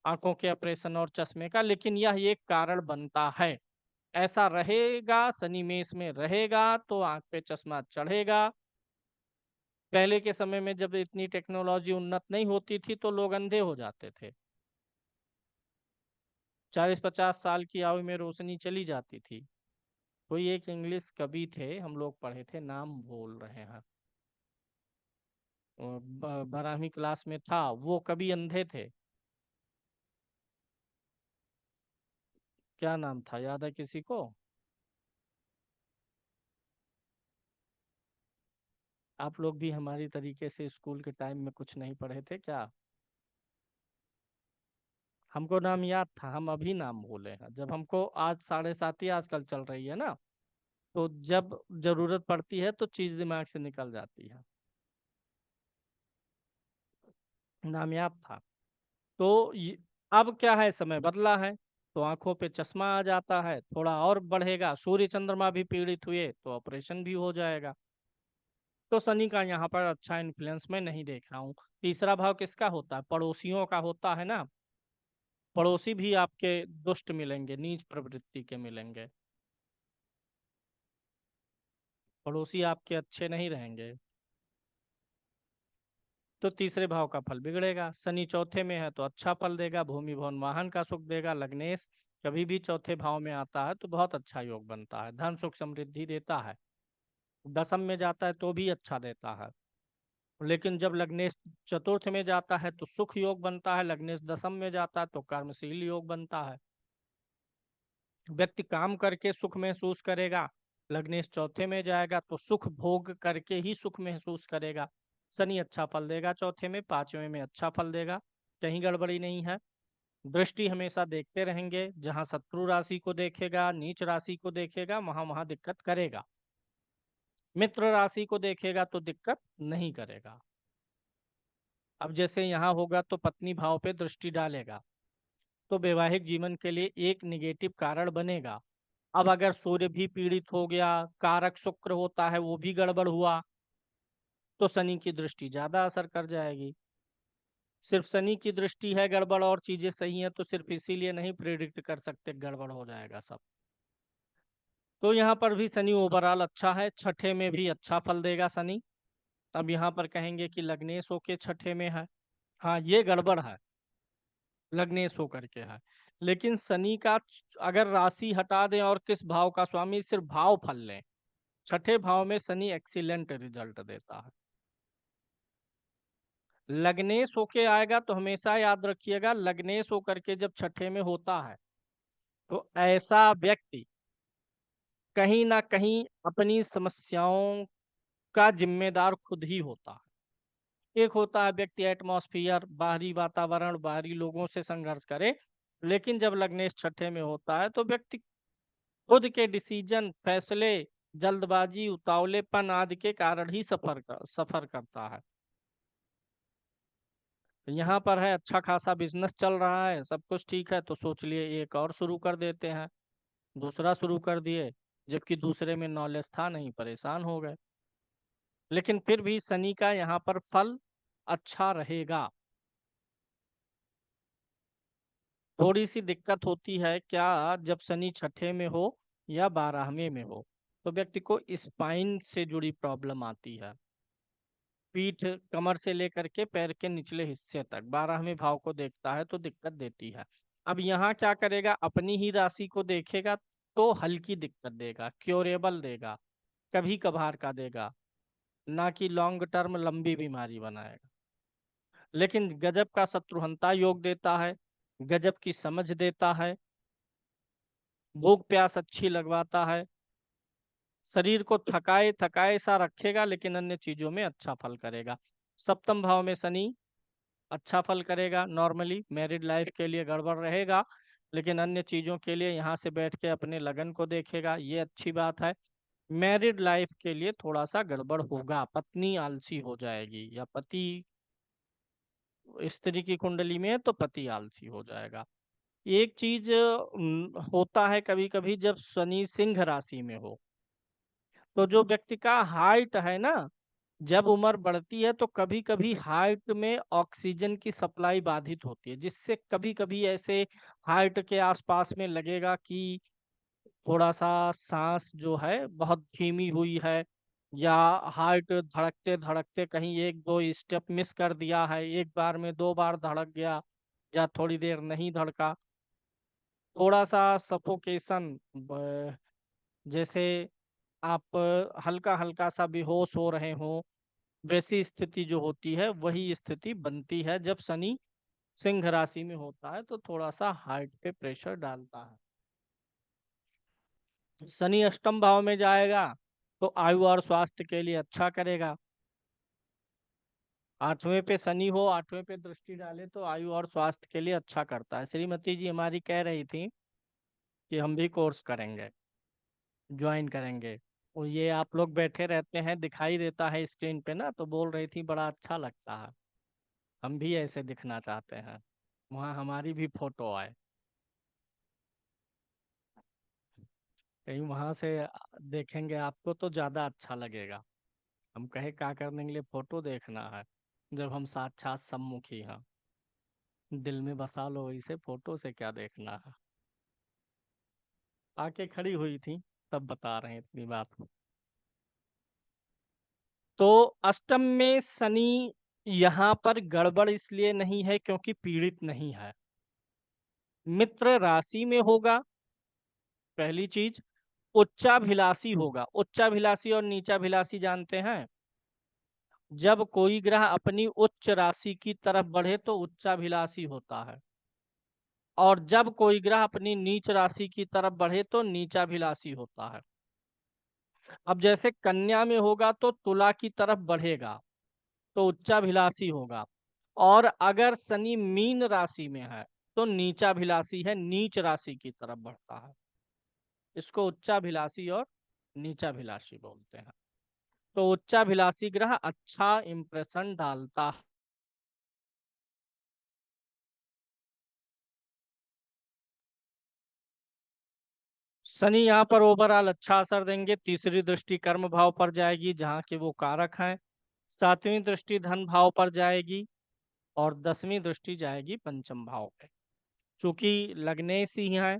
आंखों के ऑपरेशन और चश्मे का, लेकिन यह एक कारण बनता है। ऐसा रहेगा, शनि मेष में रहेगा तो आंख पे चश्मा चढ़ेगा। पहले के समय में जब इतनी टेक्नोलॉजी उन्नत नहीं होती थी तो लोग अंधे हो जाते थे, 40-50 साल की आयु में रोशनी चली जाती थी। कोई एक इंग्लिश कवि थे, हम लोग पढ़े थे, नाम भूल रहे हैं, 12वीं क्लास में था, वो कवि अंधे थे, क्या नाम था, याद है किसी को। आप लोग भी हमारी तरीके से स्कूल के टाइम में कुछ नहीं पढ़े थे क्या। हमको नाम याद था, हम अभी नाम भूले हैं। जब हमको आज 7:30 ही आजकल चल रही है ना, तो जब जरूरत पड़ती है तो चीज दिमाग से निकल जाती है, नाम याद था। तो अब क्या है, समय बदला है, तो आंखों पे चश्मा आ जाता है, थोड़ा और बढ़ेगा। सूर्य चंद्रमा भी पीड़ित हुए तो ऑपरेशन भी हो जाएगा। तो शनि का यहाँ पर अच्छा इन्फ्लुएंस मैं नहीं देख रहा हूँ। तीसरा भाव किसका होता है? पड़ोसियों का होता है ना। पड़ोसी भी आपके दुष्ट मिलेंगे, नीच प्रवृत्ति के मिलेंगे। पड़ोसी आपके अच्छे नहीं रहेंगे, तो तीसरे भाव का फल बिगड़ेगा। शनि चौथे में है तो अच्छा फल देगा, भूमि भवन वाहन का सुख देगा। लग्नेश कभी भी चौथे भाव में आता है तो बहुत अच्छा योग बनता है, धन सुख समृद्धि देता है। दसम में जाता है तो भी अच्छा देता है, लेकिन जब लग्नेश चतुर्थ में जाता है तो सुख योग बनता है, लग्नेश दसम में जाता है तो कर्मशील योग बनता है। व्यक्ति काम करके सुख महसूस करेगा। लग्नेश चौथे में जाएगा तो सुख भोग करके ही सुख महसूस करेगा। शनि अच्छा फल देगा चौथे में, पांचवें में अच्छा फल देगा, कहीं गड़बड़ी नहीं है। दृष्टि हमेशा देखते रहेंगे, जहां शत्रु राशि को देखेगा, नीच राशि को देखेगा, वहां वहां दिक्कत करेगा। मित्र राशि को देखेगा तो दिक्कत नहीं करेगा। अब जैसे यहाँ होगा तो पत्नी भाव पे दृष्टि डालेगा तो वैवाहिक जीवन के लिए एक निगेटिव कारण बनेगा। अब अगर सूर्य भी पीड़ित हो गया, कारक शुक्र होता है वो भी गड़बड़ हुआ, तो शनि की दृष्टि ज्यादा असर कर जाएगी। सिर्फ शनि की दृष्टि है गड़बड़ और चीजें सही हैं तो सिर्फ इसीलिए नहीं प्रिडिक्ट कर सकते गड़बड़ हो जाएगा सब। तो यहाँ पर भी शनि ओवरऑल अच्छा है, छठे में भी अच्छा फल देगा शनि। अब यहाँ पर कहेंगे कि लग्नेश होके छठे में है, हाँ ये गड़बड़ है, लग्नेश होकर के है। लेकिन शनि का अगर राशि हटा दें और किस भाव का स्वामी, सिर्फ भाव फल लें, छठे भाव में शनि एक्सीलेंट रिजल्ट देता है। लग्नेश होके आएगा तो हमेशा याद रखिएगा, लग्नेश होकर के जब छठे में होता है तो ऐसा व्यक्ति कहीं ना कहीं अपनी समस्याओं का जिम्मेदार खुद ही होता है। एक होता है व्यक्ति एटमॉस्फियर, बाहरी वातावरण, बाहरी लोगों से संघर्ष करे, लेकिन जब लग्नेश छठे में होता है तो व्यक्ति खुद के डिसीजन, फैसले, जल्दबाजी, उतावलेपन आदि के कारण ही सफर करता है। तो यहाँ पर है अच्छा खासा बिजनेस चल रहा है, सब कुछ ठीक है, तो सोच लिए एक और शुरू कर देते हैं, दूसरा शुरू कर दिए, जबकि दूसरे में नॉलेज था नहीं, परेशान हो गए। लेकिन फिर भी शनि का यहाँ पर फल अच्छा रहेगा। थोड़ी सी दिक्कत होती है क्या, जब शनि छठे में हो या बारहवें में हो तो व्यक्ति को स्पाइन से जुड़ी प्रॉब्लम आती है। पीठ, कमर से लेकर के पैर के निचले हिस्से तक 12वें भाव को देखता है तो दिक्कत देती है। अब यहाँ क्या करेगा, अपनी ही राशि को देखेगा तो हल्की दिक्कत देगा, क्योरेबल देगा, कभी कभार का देगा, ना कि लॉन्ग टर्म लंबी बीमारी बनाएगा। लेकिन गजब का शत्रुहंता योग देता है, गजब की समझ देता है, भूख प्यास अच्छी लगवाता है, शरीर को थकाए थकाए सा रखेगा, लेकिन अन्य चीजों में अच्छा फल करेगा। सप्तम भाव में शनि अच्छा फल करेगा, नॉर्मली मैरिड लाइफ के लिए गड़बड़ रहेगा, लेकिन अन्य चीजों के लिए यहाँ से बैठ के अपने लगन को देखेगा, ये अच्छी बात है। मैरिड लाइफ के लिए थोड़ा सा गड़बड़ होगा, पत्नी आलसी हो जाएगी, या पति, स्त्री की कुंडली में है तो पति आलसी हो जाएगा। एक चीज होता है कभी कभी, जब शनि सिंह राशि में हो तो जो व्यक्ति का हाइट है ना, जब उम्र बढ़ती है तो कभी कभी हार्ट में ऑक्सीजन की सप्लाई बाधित होती है, जिससे कभी कभी ऐसे हार्ट के आसपास में लगेगा कि थोड़ा सा सांस जो है बहुत धीमी हुई है, या हार्ट धड़कते धड़कते कहीं एक दो स्टेप मिस कर दिया है, एक बार में दो बार धड़क गया, या थोड़ी देर नहीं धड़का, थोड़ा सा सफोकेशन, जैसे आप हल्का हल्का सा बेहोश हो रहे हो, वैसी स्थिति जो होती है वही स्थिति बनती है जब शनि सिंह राशि में होता है, तो थोड़ा सा हार्ट पे प्रेशर डालता है। शनि अष्टम भाव में जाएगा तो आयु और स्वास्थ्य के लिए अच्छा करेगा। आठवें पे शनि हो, आठवें पे दृष्टि डाले तो आयु और स्वास्थ्य के लिए अच्छा करता है। श्रीमती जी हमारी कह रही थी कि हम भी कोर्स करेंगे, ज्वाइन करेंगे। और ये आप लोग बैठे रहते हैं, दिखाई देता है स्क्रीन पे ना, तो बोल रही थी बड़ा अच्छा लगता है, हम भी ऐसे दिखना चाहते हैं, वहाँ हमारी भी फोटो आए। कहीं वहां से देखेंगे आपको तो ज्यादा अच्छा लगेगा। हम कहे क्या करने के लिए, फोटो देखना है, जब हम साक्षात सम्मुखी हैं। दिल में बसा लो इसे, फोटो से क्या देखना है। आके खड़ी हुई थी, तब बता रहे हैं इतनी बात। तो अष्टम में शनि यहाँ पर गड़बड़ इसलिए नहीं है क्योंकि पीड़ित नहीं है, मित्र राशि में होगा, पहली चीज। उच्चाभिलाषी होगा, उच्चाभिलाषी और नीचाभिलाषी जानते हैं। जब कोई ग्रह अपनी उच्च राशि की तरफ बढ़े तो उच्चाभिलाषी होता है, और जब कोई ग्रह अपनी नीच राशि की तरफ बढ़े तो नीचाभिलाषी होता है। अब जैसे कन्या में होगा तो तुला की तरफ बढ़ेगा तो उच्चाभिलाषी होगा, और अगर शनि मीन राशि में है तो नीचाभिलाषी है, नीच राशि की तरफ बढ़ता है। इसको उच्चाभिलाषी और नीचाभिलाषी बोलते हैं। तो उच्चाभिलाषी ग्रह अच्छा इंप्रेशन डालता है। शनि यहाँ पर ओवरऑल अच्छा असर देंगे। तीसरी दृष्टि कर्म भाव पर जाएगी जहाँ के वो कारक हैं। सातवीं दृष्टि धन भाव पर जाएगी, और 10वीं दृष्टि जाएगी पंचम भाव पे। चूंकि लग्नेश ही है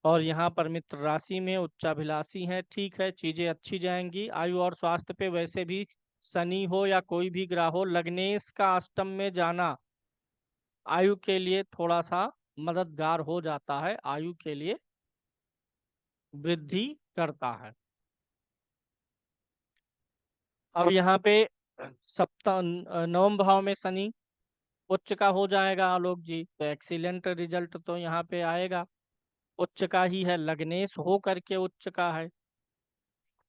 और यहाँ पर मित्र राशि में उच्चाभिलाषी हैं, ठीक है, चीजें अच्छी जाएंगी। आयु और स्वास्थ्य पे वैसे भी शनि हो या कोई भी ग्रह हो, लग्नेश का अष्टम में जाना आयु के लिए थोड़ा सा मददगार हो जाता है, आयु के लिए वृद्धि करता है। अब यहाँ पे नवम भाव में शनि उच्च का हो जाएगा आलोक जी, तो एक्सीलेंट रिजल्ट तो यहाँ पे आएगा। उच्च का ही है, लग्नेश हो करके उच्च का है।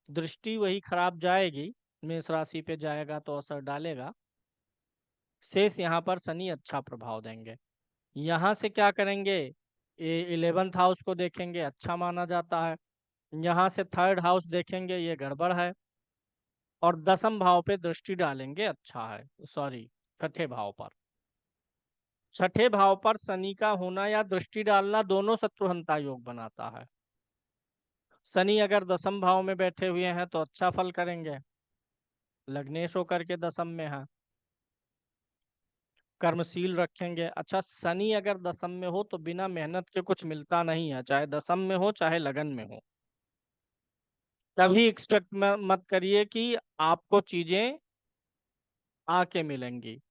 दृष्टि वही खराब जाएगी, मेष राशि पे जाएगा तो असर डालेगा। शेष यहाँ पर शनि अच्छा प्रभाव देंगे। यहाँ से क्या करेंगे, ये 11th हाउस को देखेंगे, अच्छा माना जाता है। यहाँ से 3rd हाउस देखेंगे, ये गड़बड़ है। और 10th भाव पे दृष्टि डालेंगे, अच्छा है। सॉरी, 6ठे भाव पर। 6ठे भाव पर शनि का होना या दृष्टि डालना दोनों शत्रुहंता योग बनाता है। शनि अगर 10th भाव में बैठे हुए हैं तो अच्छा फल करेंगे, लग्नेश होकर के 10th में है, कर्मशील रखेंगे। अच्छा, शनि अगर 10th में हो तो बिना मेहनत के कुछ मिलता नहीं है, चाहे 10th में हो चाहे लगन में हो। कभी एक्सपेक्ट मत करिए कि आपको चीजें आके मिलेंगी,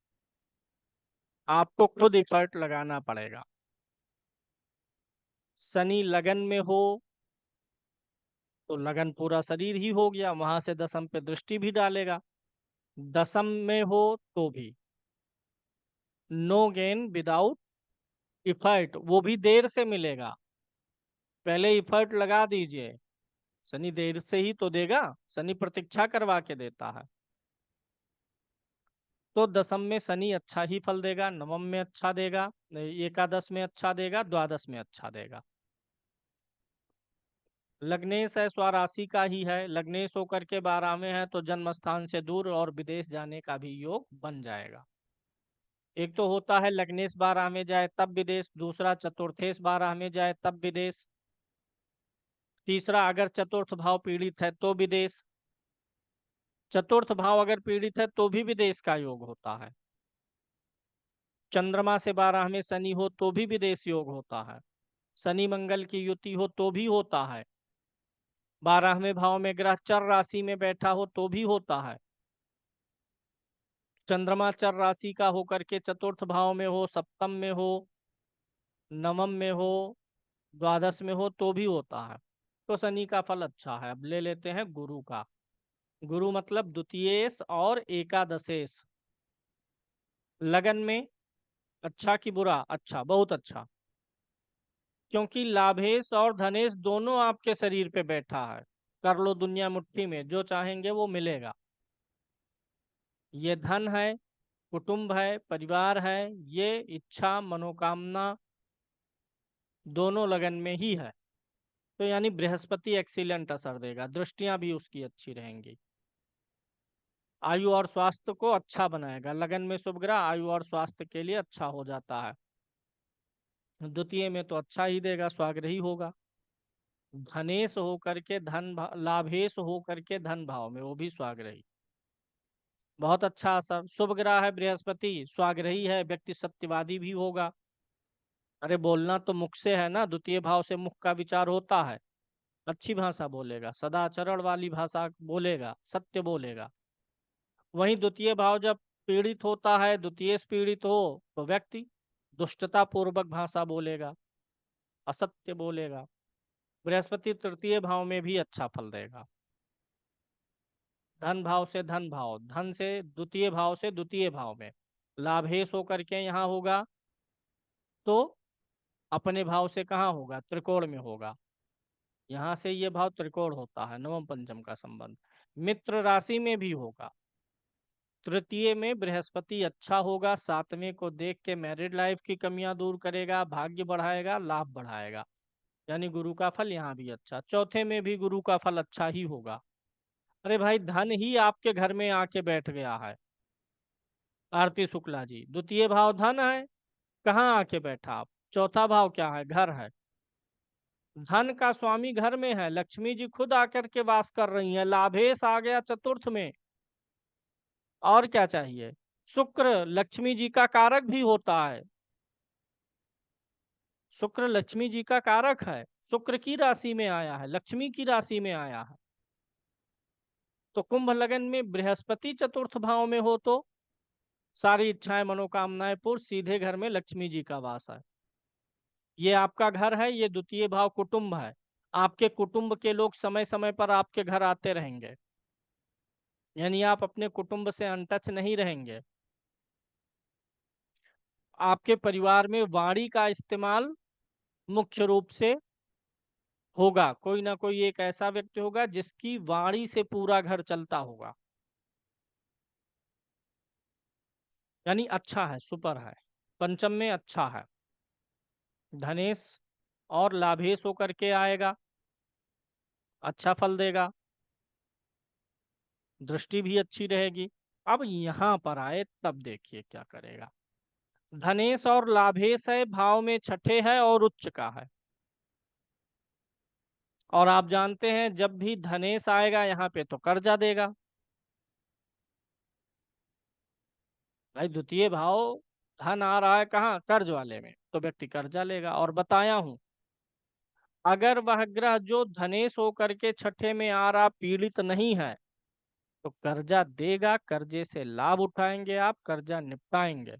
आपको खुद एफर्ट लगाना पड़ेगा। शनि लगन में हो तो लगन पूरा शरीर ही हो गया, वहां से 10th पे दृष्टि भी डालेगा। 10th में हो तो भी नो गेन विदाउट इफर्ट, वो भी देर से मिलेगा। पहले इफर्ट लगा दीजिए, शनि देर से ही तो देगा, शनि प्रतीक्षा करवा के देता है। तो 10th में शनि अच्छा ही फल देगा, नवम में अच्छा देगा, एकादश में अच्छा देगा, द्वादश में अच्छा देगा। लग्नेश है, स्वराशि का ही है, लग्नेश होकर के 12 में है तो जन्म स्थान से दूर और विदेश जाने का भी योग बन जाएगा। एक तो होता है लग्नेश 12 में जाए तब विदेश, दूसरा चतुर्थेश 12 में जाए तब विदेश, तीसरा अगर चतुर्थ भाव पीड़ित है तो विदेश, चतुर्थ भाव अगर पीड़ित है तो भी विदेश का योग होता है। चंद्रमा से 12 में शनि हो तो भी विदेश योग होता है। शनि मंगल की युति हो तो भी होता है। 12वें भाव में ग्रह चर राशि में बैठा हो तो भी होता है। चंद्रमा चर राशि का होकर के चतुर्थ भाव में हो, सप्तम में हो, नवम में हो, द्वादश में हो तो भी होता है। तो शनि का फल अच्छा है। अब ले लेते हैं गुरु का। गुरु मतलब द्वितीयेश और एकादशेश। लगन में अच्छा कि बुरा? अच्छा, बहुत अच्छा, क्योंकि लाभेश और धनेश दोनों आपके शरीर पे बैठा है। कर लो दुनिया मुट्ठी में, जो चाहेंगे वो मिलेगा। ये धन है, कुटुंब है, परिवार है, ये इच्छा मनोकामना दोनों लगन में ही है। तो यानी बृहस्पति एक्सीलेंट असर देगा, दृष्टियां भी उसकी अच्छी रहेंगी। आयु और स्वास्थ्य को अच्छा बनाएगा, लगन में शुभ ग्रह आयु और स्वास्थ्य के लिए अच्छा हो जाता है। द्वितीय में तो अच्छा ही देगा, स्वाग्रही होगा। धनेश होकर के लाभेश होकर के धन भाव में, वो भी स्वाग्रही। बहुत अच्छा असर। शुभ ग्रह है बृहस्पति, स्वाग्रही है, व्यक्ति सत्यवादी भी होगा। अरे बोलना तो मुख से है ना, द्वितीय भाव से मुख का विचार होता है। अच्छी भाषा बोलेगा, सदाचरण वाली भाषा बोलेगा, सत्य बोलेगा। वहीं द्वितीय भाव जब पीड़ित होता है, द्वितीय से पीड़ित हो, तो व्यक्ति दुष्टता पूर्वक भाषा बोलेगा, असत्य बोलेगा। बृहस्पति तृतीय भाव में भी अच्छा फल देगा। धन भाव से धन भाव, धन से द्वितीय भाव से द्वितीय भाव में लाभेश होकर के यहाँ होगा, तो अपने भाव से कहाँ होगा, त्रिकोण में होगा। यहाँ से ये भाव त्रिकोण होता है, नवम पंचम का संबंध। मित्र राशि में भी होगा। तृतीय में बृहस्पति अच्छा होगा, सातवें को देख के मैरिड लाइफ की कमियां दूर करेगा, भाग्य बढ़ाएगा, लाभ बढ़ाएगा। यानी गुरु का फल यहाँ भी अच्छा। चौथे में भी गुरु का फल अच्छा ही होगा। अरे भाई, धन ही आपके घर में आके बैठ गया है। आरती शुक्ला जी, द्वितीय भाव धन है, कहाँ आके बैठा आप? चौथा भाव क्या है? घर है। धन का स्वामी घर में है, लक्ष्मी जी खुद आकर के वास कर रही हैं, लाभेश आ गया चतुर्थ में। और क्या चाहिए? शुक्र लक्ष्मी जी का कारक भी होता है। शुक्र लक्ष्मी जी का कारक है, शुक्र की राशि में आया है, लक्ष्मी की राशि में आया है। तो कुंभ लगन में बृहस्पति चतुर्थ भाव में हो तो सारी इच्छाएं मनोकामनाएं पूर्ण, सीधे घर में लक्ष्मी जी का वास है। ये आपका घर है, ये द्वितीय भाव कुटुंब है। आपके कुटुंब के लोग समय समय पर आपके घर आते रहेंगे, यानी आप अपने कुटुंब से अनटच नहीं रहेंगे। आपके परिवार में वाणी का इस्तेमाल मुख्य रूप से होगा। कोई ना कोई एक ऐसा व्यक्ति होगा जिसकी वाणी से पूरा घर चलता होगा। यानी अच्छा है, सुपर है। पंचम में अच्छा है, धनेश और लाभेश होकर के आएगा, अच्छा फल देगा, दृष्टि भी अच्छी रहेगी। अब यहाँ पर आए तब देखिए क्या करेगा। धनेश और लाभेश है, भाव में छठे है और उच्च का है। और आप जानते हैं जब भी धनेश आएगा यहाँ पे तो कर्जा देगा। भाई द्वितीय भाव, धन आ रहा है कहाँ? कर्ज वाले में, तो व्यक्ति कर्जा लेगा। और बताया हूं, अगर वह ग्रह जो धनेश होकर के छठे में आ रहा पीड़ित नहीं है, तो कर्जा देगा, कर्जे से लाभ उठाएंगे आप, कर्जा निपटाएंगे।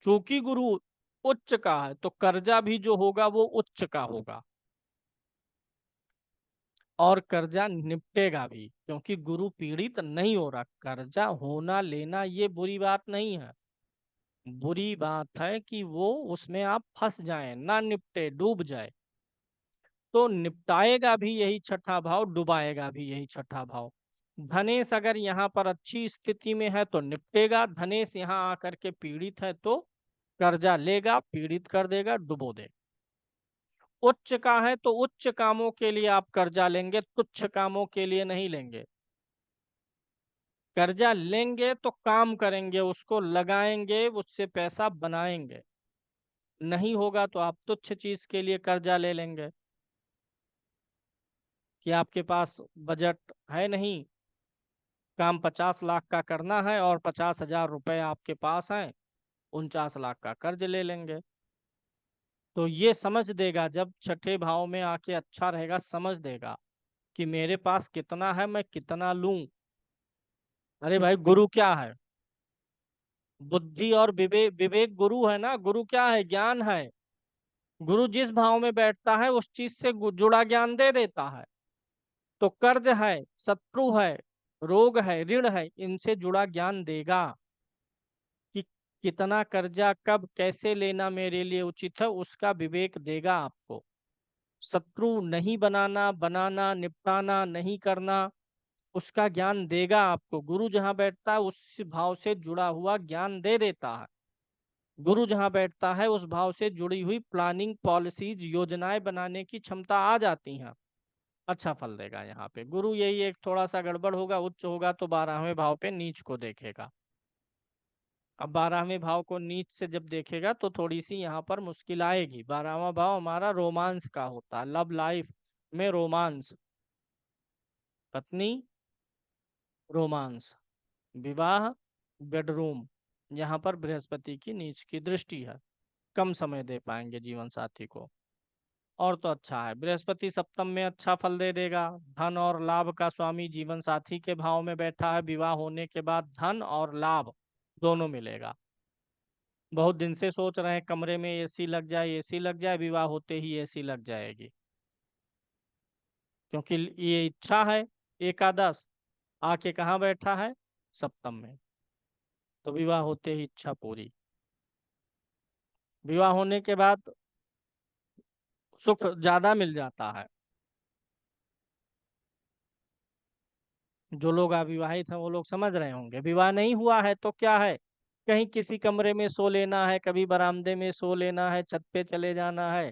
चूंकि गुरु उच्च का है तो कर्जा भी जो होगा वो उच्च का होगा, और कर्जा निपटेगा भी, क्योंकि गुरु पीड़ित नहीं हो रहा। कर्जा होना लेना ये बुरी बात नहीं है, बुरी बात है कि वो उसमें आप फंस जाएं, ना निपटे, डूब जाए। तो निपटाएगा भी यही छठा भाव, डुबाएगा भी यही छठा भाव। धनेश अगर यहाँ पर अच्छी स्थिति में है तो निपटेगा, धनेश यहाँ आकर के पीड़ित है तो कर्जा लेगा, पीड़ित कर देगा, डुबो देगा। उच्च का है तो उच्च कामों के लिए आप कर्जा लेंगे, तुच्छ कामों के लिए नहीं लेंगे। कर्जा लेंगे तो काम करेंगे, उसको लगाएंगे, उससे पैसा बनाएंगे। नहीं होगा तो आप तुच्छ चीज के लिए कर्जा ले लेंगे, कि आपके पास बजट है नहीं, काम 50 लाख का करना है और 50,000 रुपए आपके पास हैं, 49 लाख का कर्ज ले लेंगे। तो ये समझ देगा, जब छठे भाव में आके अच्छा रहेगा, समझ देगा कि मेरे पास कितना है, मैं कितना लूं। अरे भाई, गुरु क्या है? बुद्धि और विवेक, विवेक गुरु है ना। गुरु क्या है? ज्ञान है। गुरु जिस भाव में बैठता है उस चीज से जुड़ा ज्ञान दे देता है। तो कर्ज है, शत्रु है, रोग है, ऋण है, इनसे जुड़ा ज्ञान देगा कि कितना कर्जा कब कैसे लेना मेरे लिए उचित है, उसका विवेक देगा आपको। शत्रु नहीं बनाना, बनाना निपटाना नहीं करना, उसका ज्ञान देगा आपको। गुरु जहाँ बैठता है उस भाव से जुड़ा हुआ ज्ञान दे देता है। गुरु जहाँ बैठता है उस भाव से जुड़ी हुई प्लानिंग, पॉलिसीज, योजनाएं बनाने की क्षमता आ जाती हैं। अच्छा फल देगा यहाँ पे गुरु। यही एक थोड़ा सा गड़बड़ होगा, उच्च होगा तो 12वें भाव पे नीच को देखेगा। अब 12वें भाव को नीच से जब देखेगा तो थोड़ी सी यहाँ पर मुश्किल आएगी। 12वां भाव हमारा रोमांस का होता है, लव लाइफ, में रोमांस, पत्नी रोमांस, विवाह बेडरूम। यहाँ पर बृहस्पति की नीच की दृष्टि है, कम समय दे पाएंगे जीवन साथी को। और तो अच्छा है, बृहस्पति सप्तम में अच्छा फल दे देगा। धन और लाभ का स्वामी जीवन साथी के भाव में बैठा है, विवाह होने के बाद धन और लाभ दोनों मिलेगा। बहुत दिन से सोच रहे हैं कमरे में एसी लग जाए, एसी लग जाए, विवाह होते ही एसी लग जाएगी, क्योंकि ये इच्छा है। एकादश आके कहाँ बैठा है, सप्तम में, तो विवाह होते ही इच्छा पूरी। विवाह होने के बाद सुख ज्यादा मिल जाता है। जो लोग अविवाहित हैं वो लोग समझ रहे होंगे। विवाह नहीं हुआ है तो क्या है, कहीं किसी कमरे में सो लेना है, कभी बरामदे में सो लेना है, छत पे चले जाना है।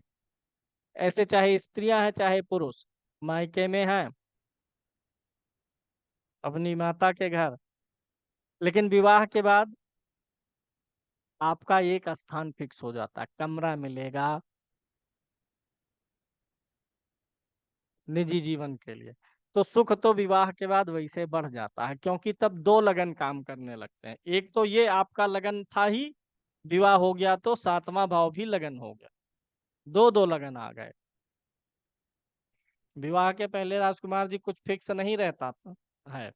ऐसे चाहे स्त्रियां हैं चाहे पुरुष, मायके में हैं, अपनी माता के घर। लेकिन विवाह के बाद आपका एक स्थान फिक्स हो जाता है, कमरा मिलेगा निजी जीवन के लिए। तो सुख तो विवाह के बाद वैसे बढ़ जाता है, क्योंकि तब दो लगन काम करने लगते हैं। एक तो ये आपका लगन था ही, विवाह हो गया तो सातवां भाव भी लगन हो गया, दो दो लगन आ गए। विवाह के पहले राजकुमार जी कुछ फिक्स नहीं रहता था है।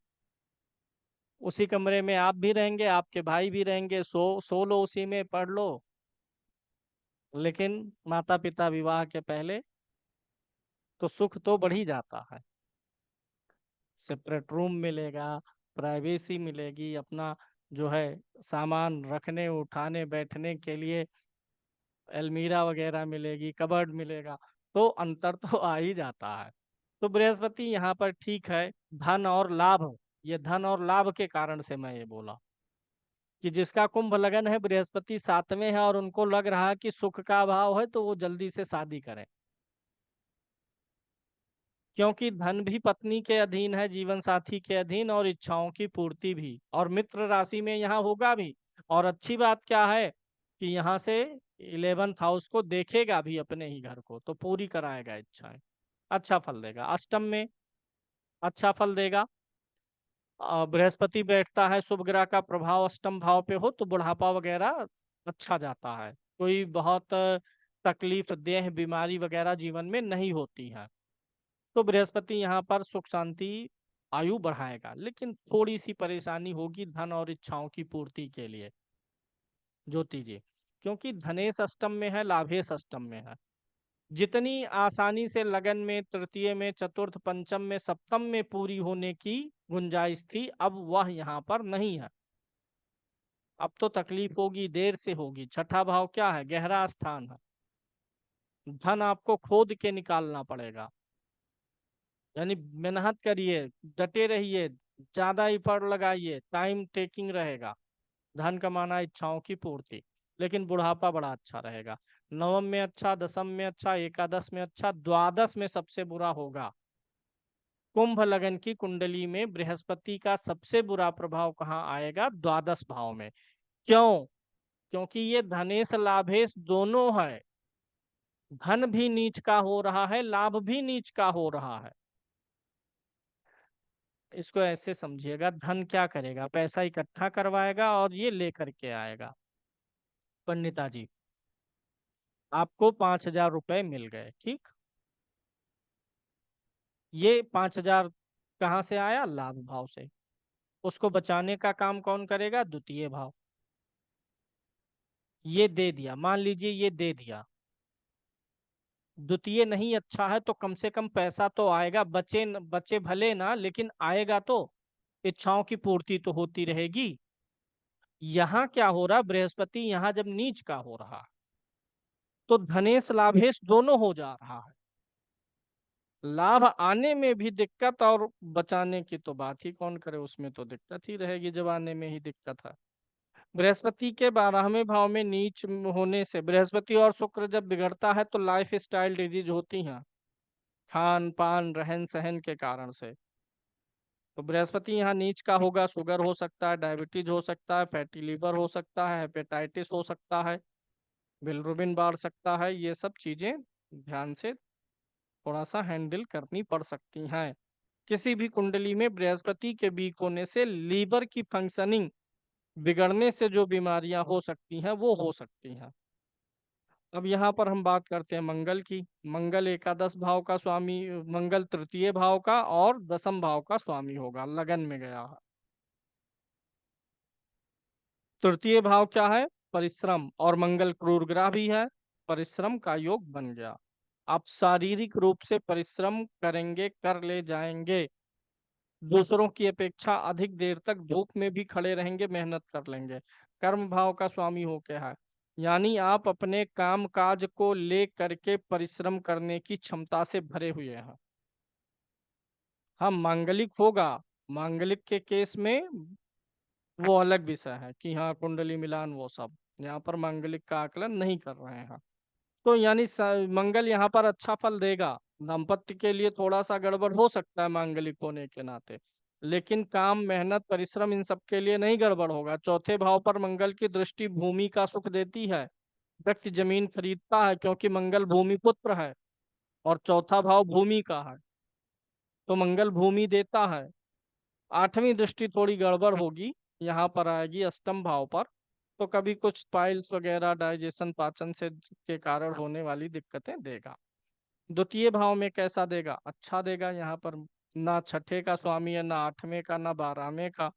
उसी कमरे में आप भी रहेंगे, आपके भाई भी रहेंगे, सो लो उसी में, पढ़ लो। लेकिन माता पिता विवाह के पहले, तो सुख तो बढ़ ही जाता है। सेपरेट रूम मिलेगा, प्राइवेसी मिलेगी, अपना जो है सामान रखने उठाने बैठने के लिए अलमीरा वगैरह मिलेगी, कबर्ड मिलेगा। तो अंतर तो आ ही जाता है। तो बृहस्पति यहाँ पर ठीक है। धन और लाभ, ये धन और लाभ के कारण से मैं ये बोला कि जिसका कुंभ लगन है, बृहस्पति सातवें है और उनको लग रहा है कि सुख का अभाव है, तो वो जल्दी से शादी करें। क्योंकि धन भी पत्नी के अधीन है, जीवन साथी के अधीन, और इच्छाओं की पूर्ति भी, और मित्र राशि में यहाँ होगा भी। और अच्छी बात क्या है कि यहाँ से 11th हाउस को देखेगा भी, अपने ही घर को, तो पूरी कराएगा इच्छाएं। अच्छा फल देगा। अष्टम में अच्छा फल देगा। बृहस्पति बैठता है, शुभ ग्रह का प्रभाव अष्टम भाव पे हो तो बुढ़ापा वगैरह अच्छा जाता है। कोई बहुत तकलीफ देह बीमारी वगैरह जीवन में नहीं होती है। तो बृहस्पति यहाँ पर सुख शांति आयु बढ़ाएगा, लेकिन थोड़ी सी परेशानी होगी धन और इच्छाओं की पूर्ति के लिए, ज्योति जी। क्योंकि धनेश अष्टम में है, लाभेश अष्टम में है। जितनी आसानी से लगन में, तृतीय में, चतुर्थ, पंचम में, सप्तम में पूरी होने की गुंजाइश थी, अब वह यहाँ पर नहीं है। अब तो तकलीफ होगी, देर से होगी। छठा भाव क्या है, गहरा स्थान है। धन आपको खोद के निकालना पड़ेगा, यानी मेहनत करिए, डटे रहिए, ज्यादा एफर्ट लगाइए, टाइम टेकिंग रहेगा। धन कमाना, इच्छाओं की पूर्ति। लेकिन बुढ़ापा बड़ा अच्छा रहेगा। नवम में अच्छा, दसम में अच्छा, एकादश में अच्छा, द्वादश में सबसे बुरा होगा। कुंभ लगन की कुंडली में बृहस्पति का सबसे बुरा प्रभाव कहाँ आएगा, द्वादश भाव में। क्यों? क्योंकि ये धनेश लाभेश दोनों है। धन भी नीच का हो रहा है, लाभ भी नीच का हो रहा है। इसको ऐसे समझिएगा, धन क्या करेगा, पैसा इकट्ठा करवाएगा और ये लेकर के आएगा। पंडिता जी, आपको 5,000 रुपए मिल गए, ठीक। ये 5,000 कहाँ से आया, लाभ भाव से। उसको बचाने का काम कौन करेगा, द्वितीय भाव। ये दे दिया, मान लीजिए ये दे दिया। द्वितीय नहीं अच्छा है तो कम से कम पैसा तो आएगा, बचे भले ना, लेकिन आएगा तो। इच्छाओं की पूर्ति तो होती रहेगी। यहाँ क्या हो रहा, बृहस्पति यहाँ जब नीच का हो रहा, तो धनेश लाभेश दोनों हो जा रहा है। लाभ आने में भी दिक्कत, और बचाने की तो बात ही कौन करे, उसमें तो दिक्कत ही रहेगी, जब आने में ही दिक्कत है। बृहस्पति के 12वें भाव में नीच होने से, बृहस्पति और शुक्र जब बिगड़ता है तो लाइफ स्टाइल डिजीज होती हैं, खान पान रहन सहन के कारण से। तो बृहस्पति यहाँ नीच का होगा, शुगर हो सकता है, डायबिटीज हो सकता है, फैटी लीवर हो सकता है, हेपेटाइटिस हो सकता है, बिलिरुबिन बढ़ सकता है, ये सब चीजें ध्यान से थोड़ा सा हैंडल करनी पड़ सकती हैं। किसी भी कुंडली में बृहस्पति के वीक होने से लीवर की फंक्शनिंग बिगड़ने से जो बीमारियां हो सकती हैं वो हो सकती हैं। अब यहाँ पर हम बात करते हैं मंगल की। मंगल एकादश भाव का स्वामी, मंगल तृतीय भाव का और दसम भाव का स्वामी होगा, लगन में गया है। तृतीय भाव क्या है? परिश्रम, और मंगल क्रूर ग्रह भी है, परिश्रम का योग बन गया। आप शारीरिक रूप से परिश्रम करेंगे, कर ले जाएंगे, दूसरों की अपेक्षा अधिक देर तक धूप में भी खड़े रहेंगे, मेहनत कर लेंगे। कर्म भाव का स्वामी हो क्या है? यानी आप अपने काम काज को ले करके परिश्रम करने की क्षमता से भरे हुए हैं। हाँ, मांगलिक होगा, मांगलिक के केस में वो अलग विषय है कि हाँ कुंडली मिलान वो सब, यहाँ पर मांगलिक का आकलन नहीं कर रहे हैं। तो यानी मंगल यहाँ पर अच्छा फल देगा। दाम्पत्य के लिए थोड़ा सा गड़बड़ हो सकता है मांगलिक होने के नाते, लेकिन काम मेहनत परिश्रम इन सब के लिए नहीं गड़बड़ होगा। चौथे भाव पर मंगल की दृष्टि भूमि का सुख देती है, व्यक्ति जमीन खरीदता है क्योंकि मंगल भूमि पुत्र है और चौथा भाव भूमि का है, तो मंगल भूमि देता है। आठवीं दृष्टि थोड़ी गड़बड़ होगी, यहाँ पर आएगी अष्टम भाव पर, तो कभी कुछ पाइल्स वगैरह डाइजेशन पाचन से के कारण होने वाली दिक्कतें देगा। द्वितीय भाव में कैसा देगा? अच्छा देगा। यहाँ पर ना छठे का स्वामी है, ना आठवें का, ना बारहवें का,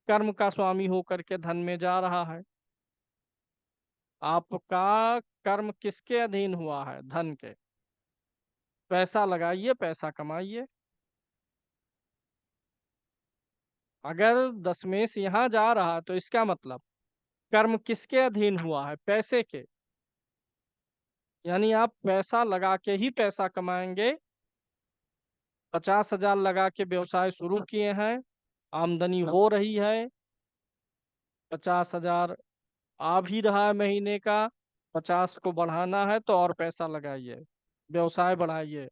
कर्म का स्वामी होकर के धन में जा रहा है। आपका कर्म किसके अधीन हुआ है? धन के। पैसा लगाइए, पैसा कमाइए। अगर दशमेश यहाँ जा रहा तो इसका मतलब कर्म किसके अधीन हुआ है? पैसे के। यानी आप पैसा लगा के ही पैसा कमाएंगे। 50,000 लगा के व्यवसाय शुरू किए हैं, आमदनी हो रही है, 50,000 आ भी रहा है महीने का, 50 को बढ़ाना है तो और पैसा लगाइए, व्यवसाय बढ़ाइए।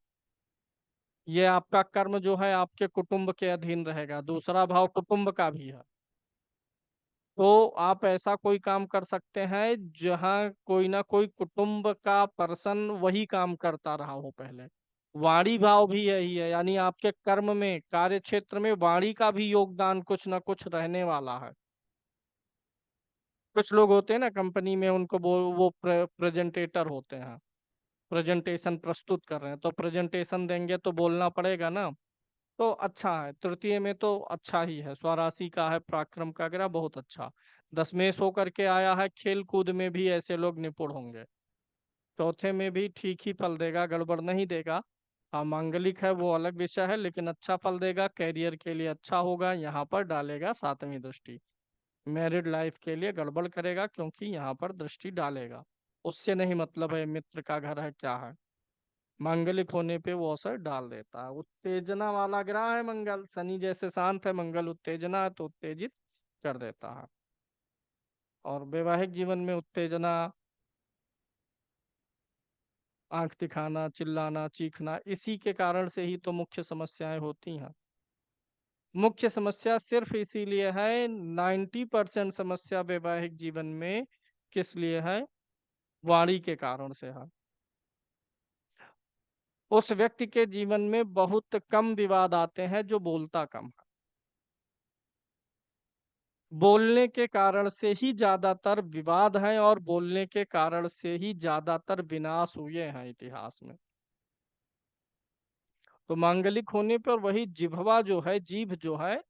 ये आपका कर्म जो है आपके कुटुंब के अधीन रहेगा। दूसरा भाव कुटुंब का भी है, तो आप ऐसा कोई काम कर सकते हैं जहां कोई ना कोई कुटुंब का पर्सन वही काम करता रहा हो पहले। वाणी भाव भी यही है, यानी आपके कर्म में, कार्य क्षेत्र में वाणी का भी योगदान कुछ ना कुछ रहने वाला है। कुछ लोग होते हैं ना कंपनी में, उनको वो प्रेजेंटेटर होते हैं, प्रेजेंटेशन प्रस्तुत कर रहे हैं, तो प्रेजेंटेशन देंगे तो बोलना पड़ेगा ना। तो अच्छा है, तृतीय में तो अच्छा ही है, स्वराशि का है, पराक्रम का ग्रह बहुत अच्छा। दशमेश होकर के आया है, खेल कूद में भी ऐसे लोग निपुण होंगे। चौथे में भी ठीक ही फल देगा, गड़बड़ नहीं देगा। हाँ, मांगलिक है वो अलग विषय है, लेकिन अच्छा फल देगा, कैरियर के लिए अच्छा होगा। यहाँ पर डालेगा सातवीं दृष्टि, मैरिड लाइफ के लिए गड़बड़ करेगा क्योंकि यहाँ पर दृष्टि डालेगा। उससे नहीं मतलब है मित्र का घर है क्या है, मांगलिक होने पे वो असर डाल देता है। उत्तेजना वाला ग्रह है मंगल, शनि जैसे शांत है, मंगल उत्तेजना है तो उत्तेजित कर देता है। और वैवाहिक जीवन में उत्तेजना, आंख दिखाना, चिल्लाना, चीखना, इसी के कारण से ही तो मुख्य समस्याएं होती हैं। मुख्य समस्या सिर्फ इसीलिए है, 90% समस्या वैवाहिक जीवन में किस लिए है? वाणी के कारण से है। उस व्यक्ति के जीवन में बहुत कम विवाद आते हैं जो बोलता कम है। बोलने के कारण से ही ज्यादातर विवाद हैं और बोलने के कारण से ही ज्यादातर विनाश हुए हैं इतिहास में। तो मांगलिक होने पर वही जिह्वा जो है, जीभ जो है,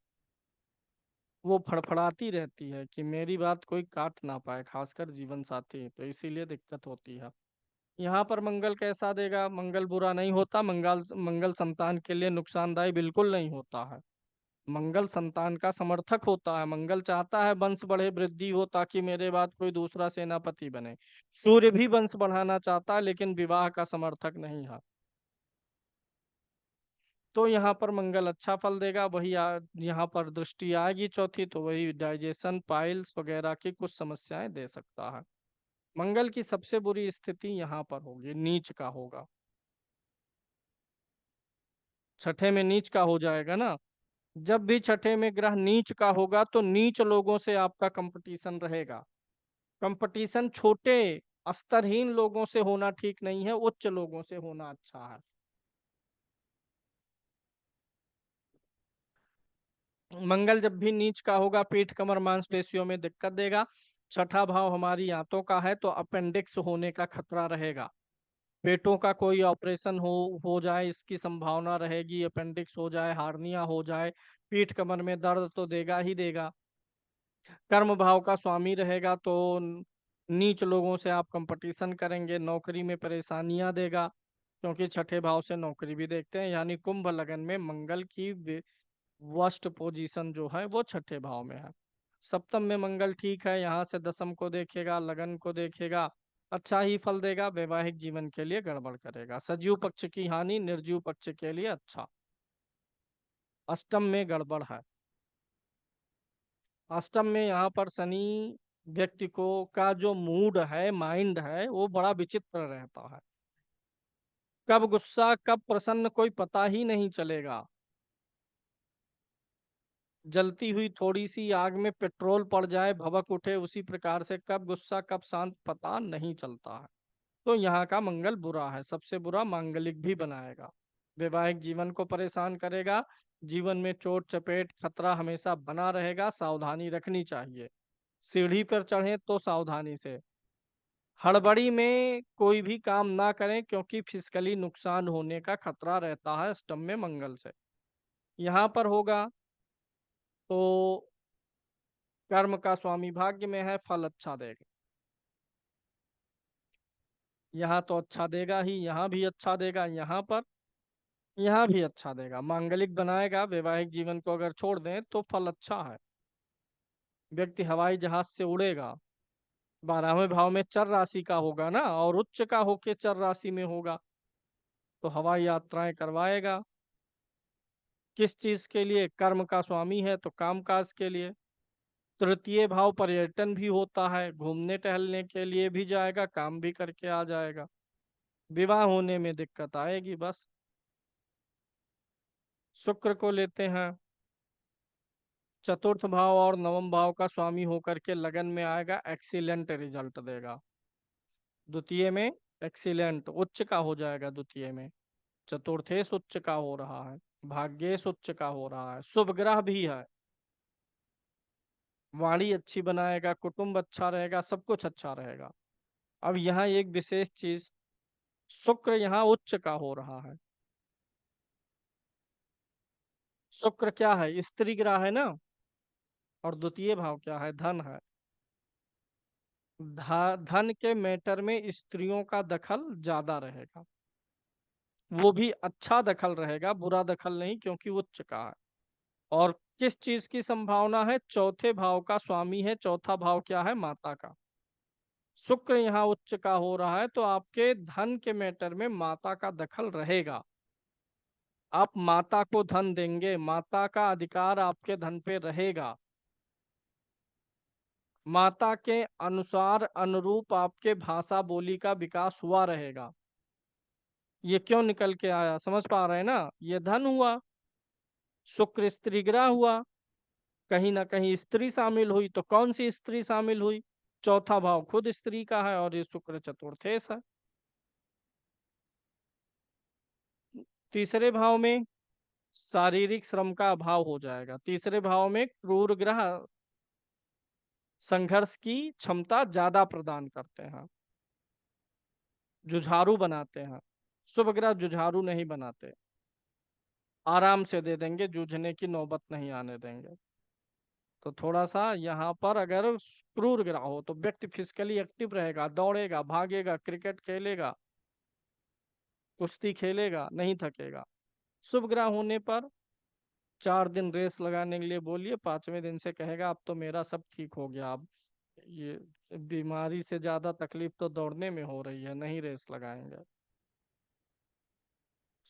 वो फड़फड़ाती रहती है कि मेरी बात कोई काट ना पाए, खासकर जीवन साथी, तो इसीलिए दिक्कत होती है। यहाँ पर मंगल कैसा देगा? मंगल बुरा नहीं होता, मंगल मंगल संतान के लिए नुकसानदायी बिल्कुल नहीं होता है। मंगल संतान का समर्थक होता है, मंगल चाहता है वंश बढ़े, वृद्धि हो, ताकि मेरे बाद कोई दूसरा सेनापति बने। सूर्य भी वंश बढ़ाना चाहता है लेकिन विवाह का समर्थक नहीं है। तो यहाँ पर मंगल अच्छा फल देगा। वही यहाँ पर दृष्टि आएगी चौथी, तो वही डाइजेशन, पाइल्स वगैरह की कुछ समस्याएं दे सकता है। मंगल की सबसे बुरी स्थिति यहाँ पर होगी, नीच का होगा। छठे में नीच का हो जाएगा ना। जब भी छठे में ग्रह नीच का होगा तो नीच लोगों से आपका कंपटीशन रहेगा। कंपटीशन छोटे स्तरहीन लोगों से होना ठीक नहीं है, उच्च लोगों से होना अच्छा है। मंगल जब भी नीच का होगा पीठ कमर मांसपेशियों में दिक्कत देगा। छठा भाव हमारी आंतों का है तो अपेंडिक्स होने का खतरा रहेगा। पेटों का कोई ऑपरेशन हो जाए इसकी संभावना रहेगी। अपेंडिक्स हो जाए, हार्निया हो जाए, पीठ कमर में दर्द तो देगा ही देगा। कर्म भाव का स्वामी रहेगा तो नीच लोगों से आप कंपटीशन करेंगे, नौकरी में परेशानियां देगा, क्योंकि छठे भाव से नौकरी भी देखते हैं। यानी कुंभ लगन में मंगल की वर्स्ट पोजीशन जो है वो छठे भाव में है। सप्तम में मंगल ठीक है, यहाँ से दसम को देखेगा, लगन को देखेगा, अच्छा ही फल देगा। वैवाहिक जीवन के लिए गड़बड़ करेगा। सजीव पक्ष की हानि, निर्जीव पक्ष के लिए अच्छा। अष्टम में गड़बड़ है। अष्टम में यहाँ पर शनि व्यक्ति को का जो मूड है, माइंड है, वो बड़ा विचित्र रहता है। कब गुस्सा कब प्रसन्न कोई पता ही नहीं चलेगा। जलती हुई थोड़ी सी आग में पेट्रोल पड़ जाए, भभक उठे, उसी प्रकार से कब गुस्सा कब शांत पता नहीं चलता है। तो यहाँ का मंगल बुरा है, सबसे बुरा मांगलिक भी बनाएगा। वैवाहिक जीवन को परेशान करेगा। जीवन में चोट चपेट खतरा हमेशा बना रहेगा, सावधानी रखनी चाहिए। सीढ़ी पर चढ़े तो सावधानी से। हड़बड़ी में कोई भी काम ना करें, क्योंकि फिजिकली नुकसान होने का खतरा रहता है अष्टम में मंगल से। यहाँ पर होगा तो कर्म का स्वामी भाग्य में है, फल अच्छा देगा। यहाँ तो अच्छा देगा ही, यहाँ भी अच्छा देगा, यहाँ भी अच्छा देगा, मांगलिक बनाएगा। वैवाहिक जीवन को अगर छोड़ दें तो फल अच्छा है। व्यक्ति हवाई जहाज से उड़ेगा। 12वें भाव में चर राशि का होगा ना, और उच्च का होके चर राशि में होगा, तो हवाई यात्राएं करवाएगा। किस चीज के लिए? कर्म का स्वामी है तो काम काज के लिए। तृतीय भाव पर्यटन भी होता है, घूमने टहलने के लिए भी जाएगा, काम भी करके आ जाएगा। विवाह होने में दिक्कत आएगी बस। शुक्र को लेते हैं। चतुर्थ भाव और नवम भाव का स्वामी होकर के लगन में आएगा, एक्सीलेंट रिजल्ट देगा। द्वितीय में एक्सीलेंट उच्च का हो जाएगा। द्वितीय में चतुर्थेश उच्च का हो रहा है, भाग्येश उच्च का हो रहा है, शुभ ग्रह भी है। वाणी अच्छी बनाएगा, कुटुंब अच्छा रहेगा, सब कुछ अच्छा रहेगा। अब यहाँ एक विशेष चीज, शुक्र यहाँ उच्च का हो रहा है। शुक्र क्या है? स्त्री ग्रह है ना। और द्वितीय भाव क्या है? धन है। धन के मैटर में स्त्रियों का दखल ज्यादा रहेगा। वो भी अच्छा दखल रहेगा, बुरा दखल नहीं, क्योंकि उच्च का है। और किस चीज की संभावना है? चौथे भाव का स्वामी है। चौथा भाव क्या है? माता का। शुक्र यहाँ उच्च का हो रहा है तो आपके धन के मैटर में माता का दखल रहेगा। आप माता को धन देंगे, माता का अधिकार आपके धन पे रहेगा। माता के अनुसार अनुरूप आपके भाषा बोली का विकास हुआ रहेगा। ये क्यों निकल के आया? समझ पा रहे हैं ना? ये धन हुआ, शुक्र स्त्री ग्रह हुआ, कहीं ना कहीं स्त्री शामिल हुई, तो कौन सी स्त्री शामिल हुई? चौथा भाव खुद स्त्री का है और ये शुक्र चतुर्थेश है। तीसरे भाव में शारीरिक श्रम का अभाव हो जाएगा। तीसरे भाव में क्रूर ग्रह संघर्ष की क्षमता ज्यादा प्रदान करते हैं, जुझारू बनाते हैं। शुभ ग्रह जुझारू नहीं बनाते, आराम से दे देंगे, जूझने की नौबत नहीं आने देंगे। तो थोड़ा सा यहाँ पर अगर क्रूर ग्रह हो तो व्यक्ति फिजिकली एक्टिव रहेगा, दौड़ेगा, भागेगा, क्रिकेट खेलेगा, कुश्ती खेलेगा, नहीं थकेगा। शुभ ग्रह होने पर 4 दिन रेस लगाने के लिए बोलिए, 5वें दिन से कहेगा अब तो मेरा सब ठीक हो गया। अब ये बीमारी से ज्यादा तकलीफ तो दौड़ने में हो रही है, नहीं रेस लगाएंगे।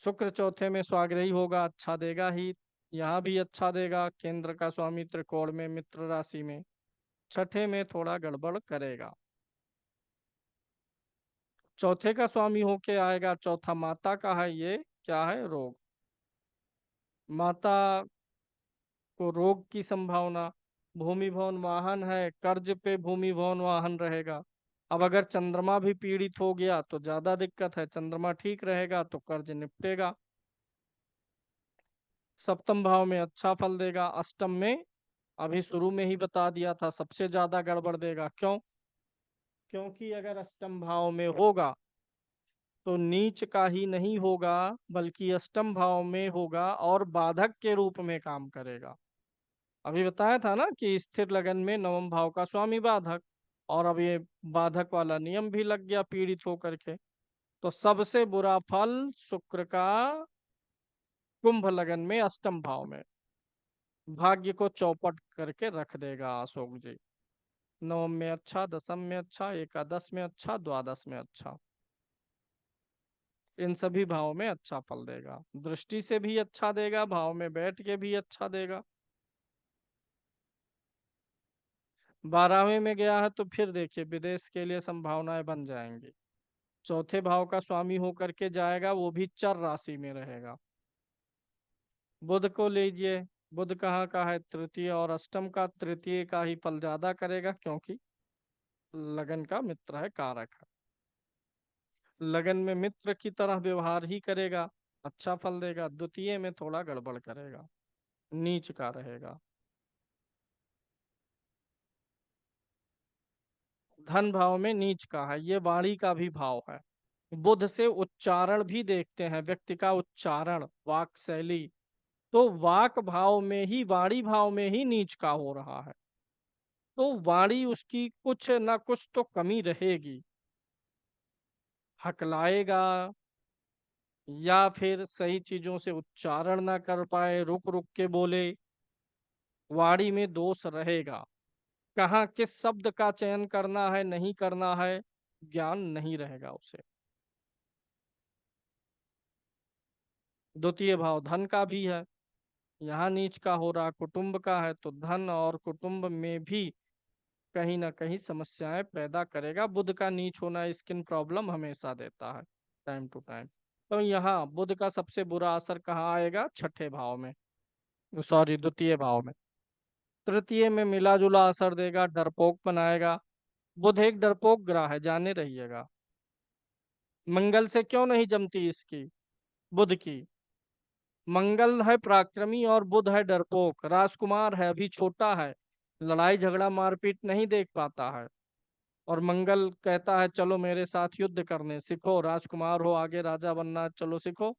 शुक्र चौथे में स्वाग्रही होगा, अच्छा देगा ही। यहाँ भी अच्छा देगा, केंद्र का स्वामी त्रिकोण में मित्र राशि में। छठे में थोड़ा गड़बड़ करेगा। चौथे का स्वामी होके आएगा, चौथा माता का है, ये क्या है? रोग। माता को रोग की संभावना। भूमि भवन वाहन है, कर्ज पे भूमि भवन वाहन रहेगा। अब अगर चंद्रमा भी पीड़ित हो गया तो ज्यादा दिक्कत है, चंद्रमा ठीक रहेगा तो कर्ज निपटेगा। सप्तम भाव में अच्छा फल देगा। अष्टम में अभी शुरू में ही बता दिया था सबसे ज्यादा गड़बड़ देगा। क्यों? क्योंकि अगर अष्टम भाव में होगा तो नीच का ही नहीं होगा, बल्कि अष्टम भाव में होगा और बाधक के रूप में काम करेगा। अभी बताया था ना कि स्थिर लगन में नवम भाव का स्वामी बाधक, और अब ये बाधक वाला नियम भी लग गया पीड़ित होकर के। तो सबसे बुरा फल शुक्र का कुंभ लगन में अष्टम भाव में भाग्य को चौपट करके रख देगा अशोक जी। नवम में अच्छा, दसम में अच्छा, एकादश में अच्छा, द्वादश में अच्छा, इन सभी भावों में अच्छा फल देगा। दृष्टि से भी अच्छा देगा, भाव में बैठ के भी अच्छा देगा। 12वें में गया है तो फिर देखिए विदेश के लिए संभावनाएं बन जाएंगी। चौथे भाव का स्वामी होकर के जाएगा, वो भी चर राशि में रहेगा। बुध को लीजिए, बुध कहाँ का है? तृतीय और अष्टम का। तृतीय का ही फल ज्यादा करेगा क्योंकि लगन का मित्र है, कारक है। लगन में मित्र की तरह व्यवहार ही करेगा, अच्छा फल देगा। द्वितीय में थोड़ा गड़बड़ करेगा, नीच का रहेगा। धन भाव में नीच का है, ये वाणी का भी भाव है। बुध से उच्चारण भी देखते हैं, व्यक्ति का उच्चारण, वाक शैली। तो वाक भाव में ही, वाणी भाव में ही नीच का हो रहा है, तो वाणी उसकी कुछ ना कुछ तो कमी रहेगी। हकलाएगा, या फिर सही चीजों से उच्चारण ना कर पाए, रुक रुक के बोले, वाणी में दोष रहेगा। कहाँ किस शब्द का चयन करना है, नहीं करना है, ज्ञान नहीं रहेगा उसे। द्वितीय भाव धन का भी है, यहाँ नीच का हो रहा, कुटुंब का है, तो धन और कुटुंब में भी कहीं ना कहीं समस्याएं पैदा करेगा। बुध का नीच होना स्किन प्रॉब्लम हमेशा देता है, टाइम टू टाइम। तो यहाँ बुध का सबसे बुरा असर कहाँ आएगा? छठे भाव में, सॉरी द्वितीय भाव में। तृतीय में मिला जुला असर देगा, डरपोक बनाएगा। बुध एक डरपोक ग्रह है, जाने रहिएगा। मंगल से क्यों नहीं जमती इसकी, बुध की? मंगल है पराक्रमी और बुध है डरपोक, राजकुमार है, अभी छोटा है, लड़ाई झगड़ा मारपीट नहीं देख पाता है। और मंगल कहता है चलो मेरे साथ युद्ध करने, सीखो, राजकुमार हो, आगे राजा बनना, चलो सीखो।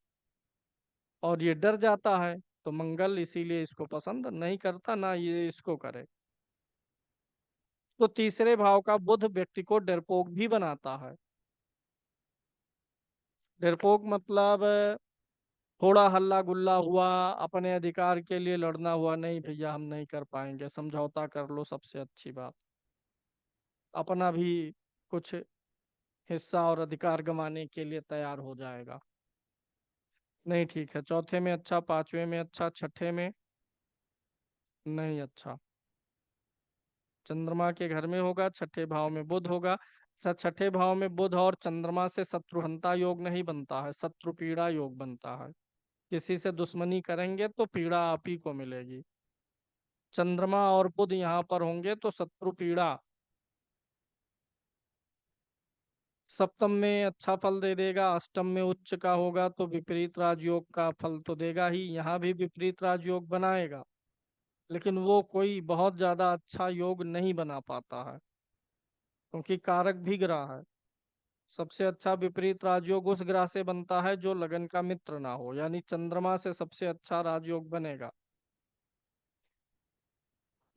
और ये डर जाता है, तो मंगल इसीलिए इसको पसंद नहीं करता, ना ये इसको करे। तो तीसरे भाव का बुध व्यक्ति को डरपोक भी बनाता है। डरपोक मतलब थोड़ा हल्ला गुल्ला हुआ, अपने अधिकार के लिए लड़ना हुआ, नहीं भैया हम नहीं कर पाएंगे, समझौता कर लो, सबसे अच्छी बात। अपना भी कुछ हिस्सा और अधिकार गंवाने के लिए तैयार हो जाएगा। नहीं ठीक है। चौथे में अच्छा, पांचवें में अच्छा, छठे में नहीं अच्छा। चंद्रमा के घर में होगा, छठे भाव में बुध होगा। अच्छा, छठे भाव में बुध और चंद्रमा से शत्रुहंता योग नहीं बनता है, शत्रु पीड़ा योग बनता है। किसी से दुश्मनी करेंगे तो पीड़ा आप ही को मिलेगी। चंद्रमा और बुध यहाँ पर होंगे तो शत्रु पीड़ा। सप्तम में अच्छा फल दे देगा, अष्टम में उच्च का होगा तो विपरीत राजयोग का फल तो देगा ही। यहाँ भी विपरीत राजयोग बनाएगा, लेकिन वो कोई बहुत ज्यादा अच्छा योग नहीं बना पाता है, क्योंकि कारक भी ग्रह है। सबसे अच्छा विपरीत राजयोग उस ग्रह से बनता है जो लगन का मित्र ना हो, यानी चंद्रमा से सबसे अच्छा राजयोग बनेगा।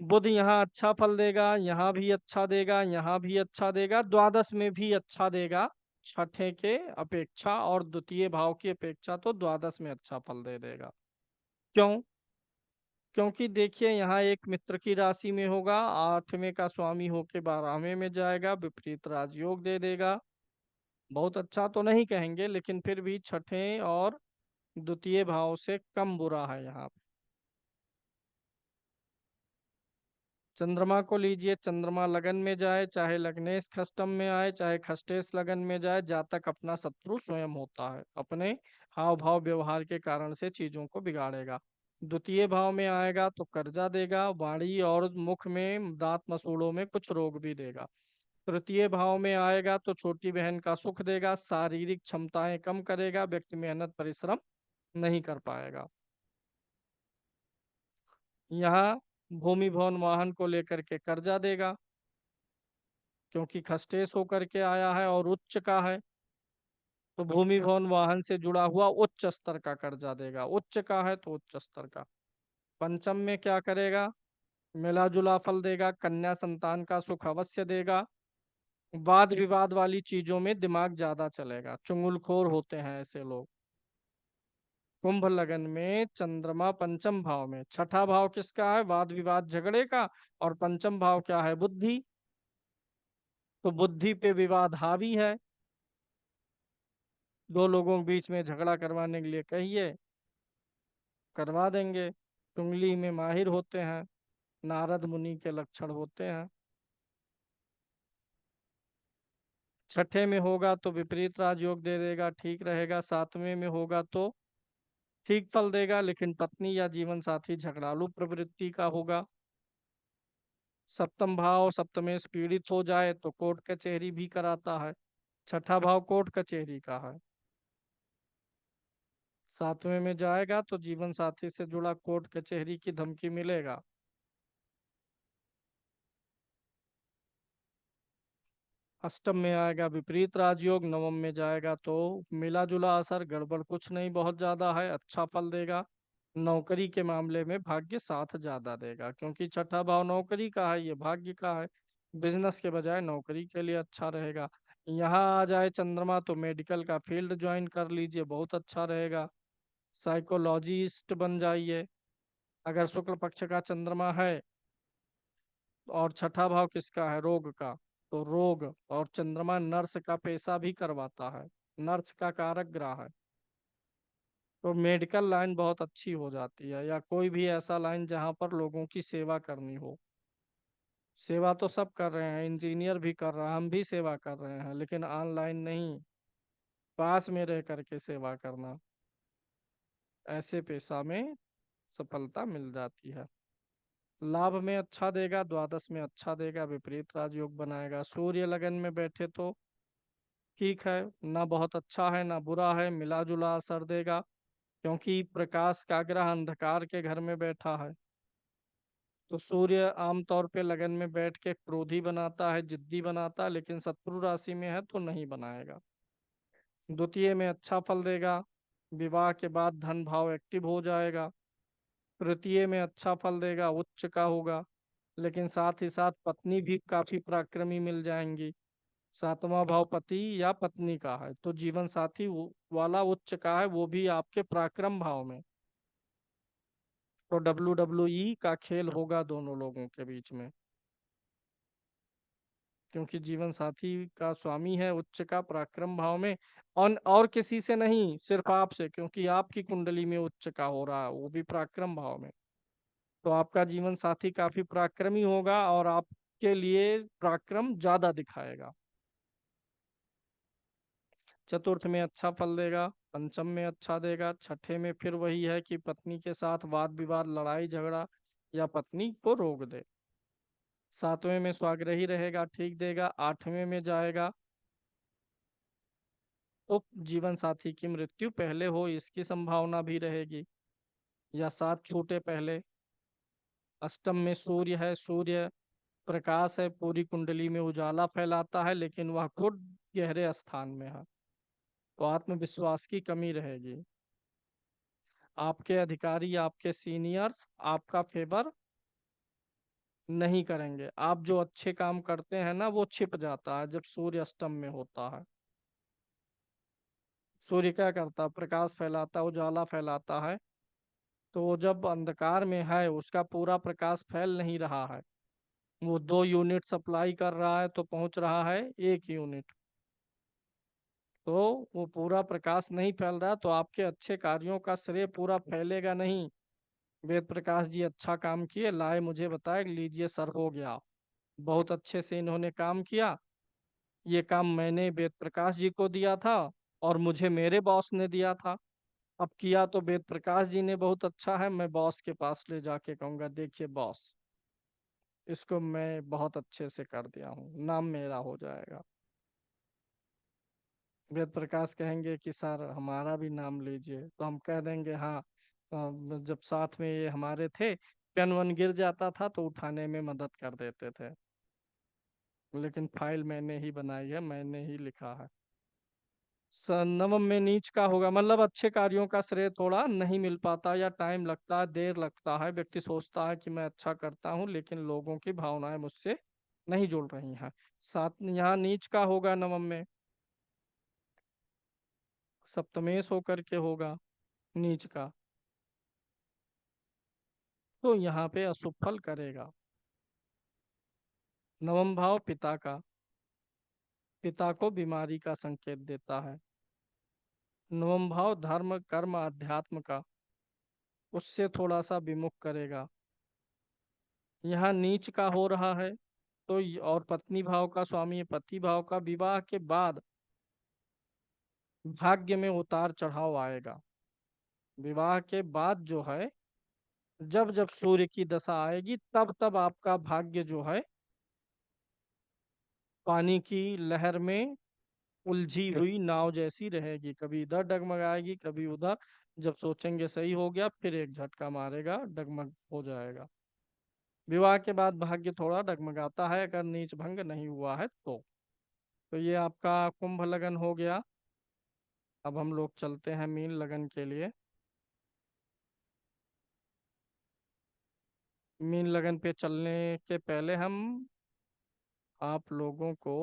बुध यहाँ अच्छा फल देगा, यहाँ भी अच्छा देगा, यहाँ भी अच्छा देगा, द्वादश में भी अच्छा देगा। छठे के अपेक्षा और द्वितीय भाव की अपेक्षा तो द्वादश में अच्छा फल दे देगा। क्यों? क्योंकि देखिए यहाँ एक मित्र की राशि में होगा, आठवें का स्वामी होके 12वें में जाएगा, विपरीत राजयोग दे देगा। बहुत अच्छा तो नहीं कहेंगे, लेकिन फिर भी छठे और द्वितीय भाव से कम बुरा है यहाँ। चंद्रमा को लीजिए, चंद्रमा लगन में जाए, चाहे लग्नेश खष्टम में आए, चाहे खष्टेश लगन में जाए, जातक अपना शत्रु स्वयं होता है, अपने हाव भाव व्यवहार के कारण से चीजों को बिगाड़ेगा। द्वितीय भाव में आएगा तो कर्जा देगा, वाणी और मुख में, दांत मसूड़ों में कुछ रोग भी देगा। तृतीय भाव में आएगा तो छोटी बहन का सुख देगा, शारीरिक क्षमताएं कम करेगा, व्यक्ति मेहनत परिश्रम नहीं कर पाएगा। यहाँ भूमि भवन वाहन को लेकर के कर्जा देगा, क्योंकि खस्टेश होकर के आया है और उच्च का है, तो भूमि भवन वाहन से जुड़ा हुआ उच्च स्तर का कर्जा देगा, उच्च का है तो उच्च स्तर का। पंचम में क्या करेगा? मिला जुला फल देगा, कन्या संतान का सुख अवश्य देगा। वाद विवाद वाली चीजों में दिमाग ज्यादा चलेगा, चुगलखोर होते हैं ऐसे लोग। कुंभ लगन में चंद्रमा पंचम भाव में, छठा भाव किसका है? वाद विवाद झगड़े का। और पंचम भाव क्या है? बुद्धि। तो बुद्धि पे विवाद हावी है। दो लोगों के बीच में झगड़ा करवाने के लिए कहिए, करवा देंगे। चुगली में माहिर होते हैं, नारद मुनि के लक्षण होते हैं। छठे में होगा तो विपरीत राजयोग दे देगा, ठीक रहेगा। सातवें में होगा तो ठीक फल देगा, लेकिन पत्नी या जीवन साथी झगड़ालू प्रवृत्ति का होगा। सप्तम भाव सप्तमेश पीड़ित हो जाए तो कोर्ट कचहरी भी कराता है। छठा भाव कोर्ट कचहरी का है। सातवें में जाएगा तो जीवन साथी से जुड़ा कोर्ट कचहरी की धमकी मिलेगा। अष्टम में आएगा विपरीत राजयोग। नवम में जाएगा तो मिला जुला असर, गड़बड़ कुछ नहीं, बहुत ज्यादा है, अच्छा फल देगा। नौकरी के मामले में भाग्य साथ ज्यादा देगा, क्योंकि छठा भाव नौकरी का है, ये भाग्य का है। बिजनेस के बजाय नौकरी के लिए अच्छा रहेगा। यहाँ आ जाए चंद्रमा तो मेडिकल का फील्ड ज्वाइन कर लीजिए, बहुत अच्छा रहेगा। साइकोलॉजिस्ट बन जाइए अगर शुक्ल पक्ष का चंद्रमा है। और छठा भाव किसका है? रोग का। तो रोग और चंद्रमा नर्स का पेशा भी करवाता है, नर्स का कारक ग्रह है। तो मेडिकल लाइन बहुत अच्छी हो जाती है, या कोई भी ऐसा लाइन जहाँ पर लोगों की सेवा करनी हो। सेवा तो सब कर रहे हैं, इंजीनियर भी कर रहा है, हम भी सेवा कर रहे हैं, लेकिन ऑनलाइन नहीं, पास में रह करके सेवा करना, ऐसे पेशा में सफलता मिल जाती है। लाभ में अच्छा देगा, द्वादश में अच्छा देगा, विपरीत राजयोग बनाएगा। सूर्य लगन में बैठे तो ठीक है, ना बहुत अच्छा है ना बुरा है, मिला जुला असर देगा, क्योंकि प्रकाश का ग्रह अंधकार के घर में बैठा है। तो सूर्य आमतौर पे लगन में बैठ के क्रोधी बनाता है, जिद्दी बनाता है, लेकिन शत्रु राशि में है तो नहीं बनाएगा। द्वितीय में अच्छा फल देगा, विवाह के बाद धन भाव एक्टिव हो जाएगा। तृतीय में अच्छा फल देगा, उच्च का होगा, लेकिन साथ ही साथ पत्नी भी काफी पराक्रमी मिल जाएंगी। सातवां भाव पति या पत्नी का है, तो जीवन साथी वाला उच्च का है, वो भी आपके पराक्रम भाव में। तो WWE का खेल होगा दोनों लोगों के बीच में, क्योंकि जीवन साथी का स्वामी है उच्च का पराक्रम भाव में। और किसी से नहीं, सिर्फ आपसे, क्योंकि आपकी कुंडली में उच्च का हो रहा है, वो भी पराक्रम भाव में। तो आपका जीवन साथी काफी पराक्रमी होगा और आपके लिए पराक्रम ज्यादा दिखाएगा। चतुर्थ में अच्छा फल देगा, पंचम में अच्छा देगा, छठे में फिर वही है कि पत्नी के साथ वाद विवाद लड़ाई झगड़ा या पत्नी को रोक दे। सातवें में स्वाग्रही रहेगा, ठीक देगा। आठवें में जाएगा तो जीवन साथी की मृत्यु पहले हो इसकी संभावना भी रहेगी, या साथ छूटे पहले। अष्टम में सूर्य है, सूर्य प्रकाश है, पूरी कुंडली में उजाला फैलाता है, लेकिन वह खुद गहरे स्थान में है, तो आत्मविश्वास की कमी रहेगी। आपके अधिकारी, आपके सीनियर्स आपका फेवर नहीं करेंगे। आप जो अच्छे काम करते हैं ना, वो छिप जाता है जब सूर्य अष्टम में होता है। सूर्य क्या करता है? प्रकाश फैलाता है, उजाला फैलाता है। तो वो जब अंधकार में है, उसका पूरा प्रकाश फैल नहीं रहा है, वो 2 यूनिट सप्लाई कर रहा है तो पहुंच रहा है 1 यूनिट। तो वो पूरा प्रकाश नहीं फैल रहा, तो आपके अच्छे कार्यों का श्रेय पूरा फैलेगा नहीं। वेद प्रकाश जी अच्छा काम किए, लाए मुझे बताए, लीजिए सर हो गया, बहुत अच्छे से इन्होंने काम किया। ये काम मैंने वेद प्रकाश जी को दिया था और मुझे मेरे बॉस ने दिया था। अब किया तो वेद प्रकाश जी ने बहुत अच्छा है, मैं बॉस के पास ले जाके कहूंगा, देखिए बॉस, इसको मैं बहुत अच्छे से कर दिया हूँ, नाम मेरा हो जाएगा। वेद प्रकाश कहेंगे कि सर हमारा भी नाम लीजिए, तो हम कह देंगे हाँ, जब साथ में ये हमारे थे, पेन वन गिर जाता था तो उठाने में मदद कर देते थे। लेकिन फाइल मैंने ही बनाई है, मैंने ही लिखा है। नवम में नीच का होगा, मतलब अच्छे कार्यों का श्रेय थोड़ा नहीं मिल पाता, या टाइम लगता है, देर लगता है। व्यक्ति सोचता है कि मैं अच्छा करता हूँ, लेकिन लोगों की भावनाएं मुझसे नहीं जुड़ रही हैं। सात, यहाँ नीच का होगा नवम में, सप्तमेश होकर के होगा नीच का, तो यहाँ पे अशुभ फल करेगा। नवम भाव पिता का, पिता को बीमारी का संकेत देता है। नवम भाव धर्म कर्म अध्यात्म का, उससे थोड़ा सा विमुख करेगा। यहाँ नीच का हो रहा है, तो और पत्नी भाव का स्वामी है, पति भाव का, विवाह के बाद भाग्य में उतार चढ़ाव आएगा। विवाह के बाद जो है, जब जब सूर्य की दशा आएगी, तब तब आपका भाग्य जो है पानी की लहर में उलझी हुई नाव जैसी रहेगी, कभी इधर डगमगाएगी कभी उधर। जब सोचेंगे सही हो गया, फिर एक झटका मारेगा, डगमग हो जाएगा। विवाह के बाद भाग्य थोड़ा डगमगाता है, अगर नीच भंग नहीं हुआ है तो ये आपका कुंभ लगन हो गया। अब हम लोग चलते हैं मीन लगन के लिए। मीन लगन पे चलने के पहले हम आप लोगों को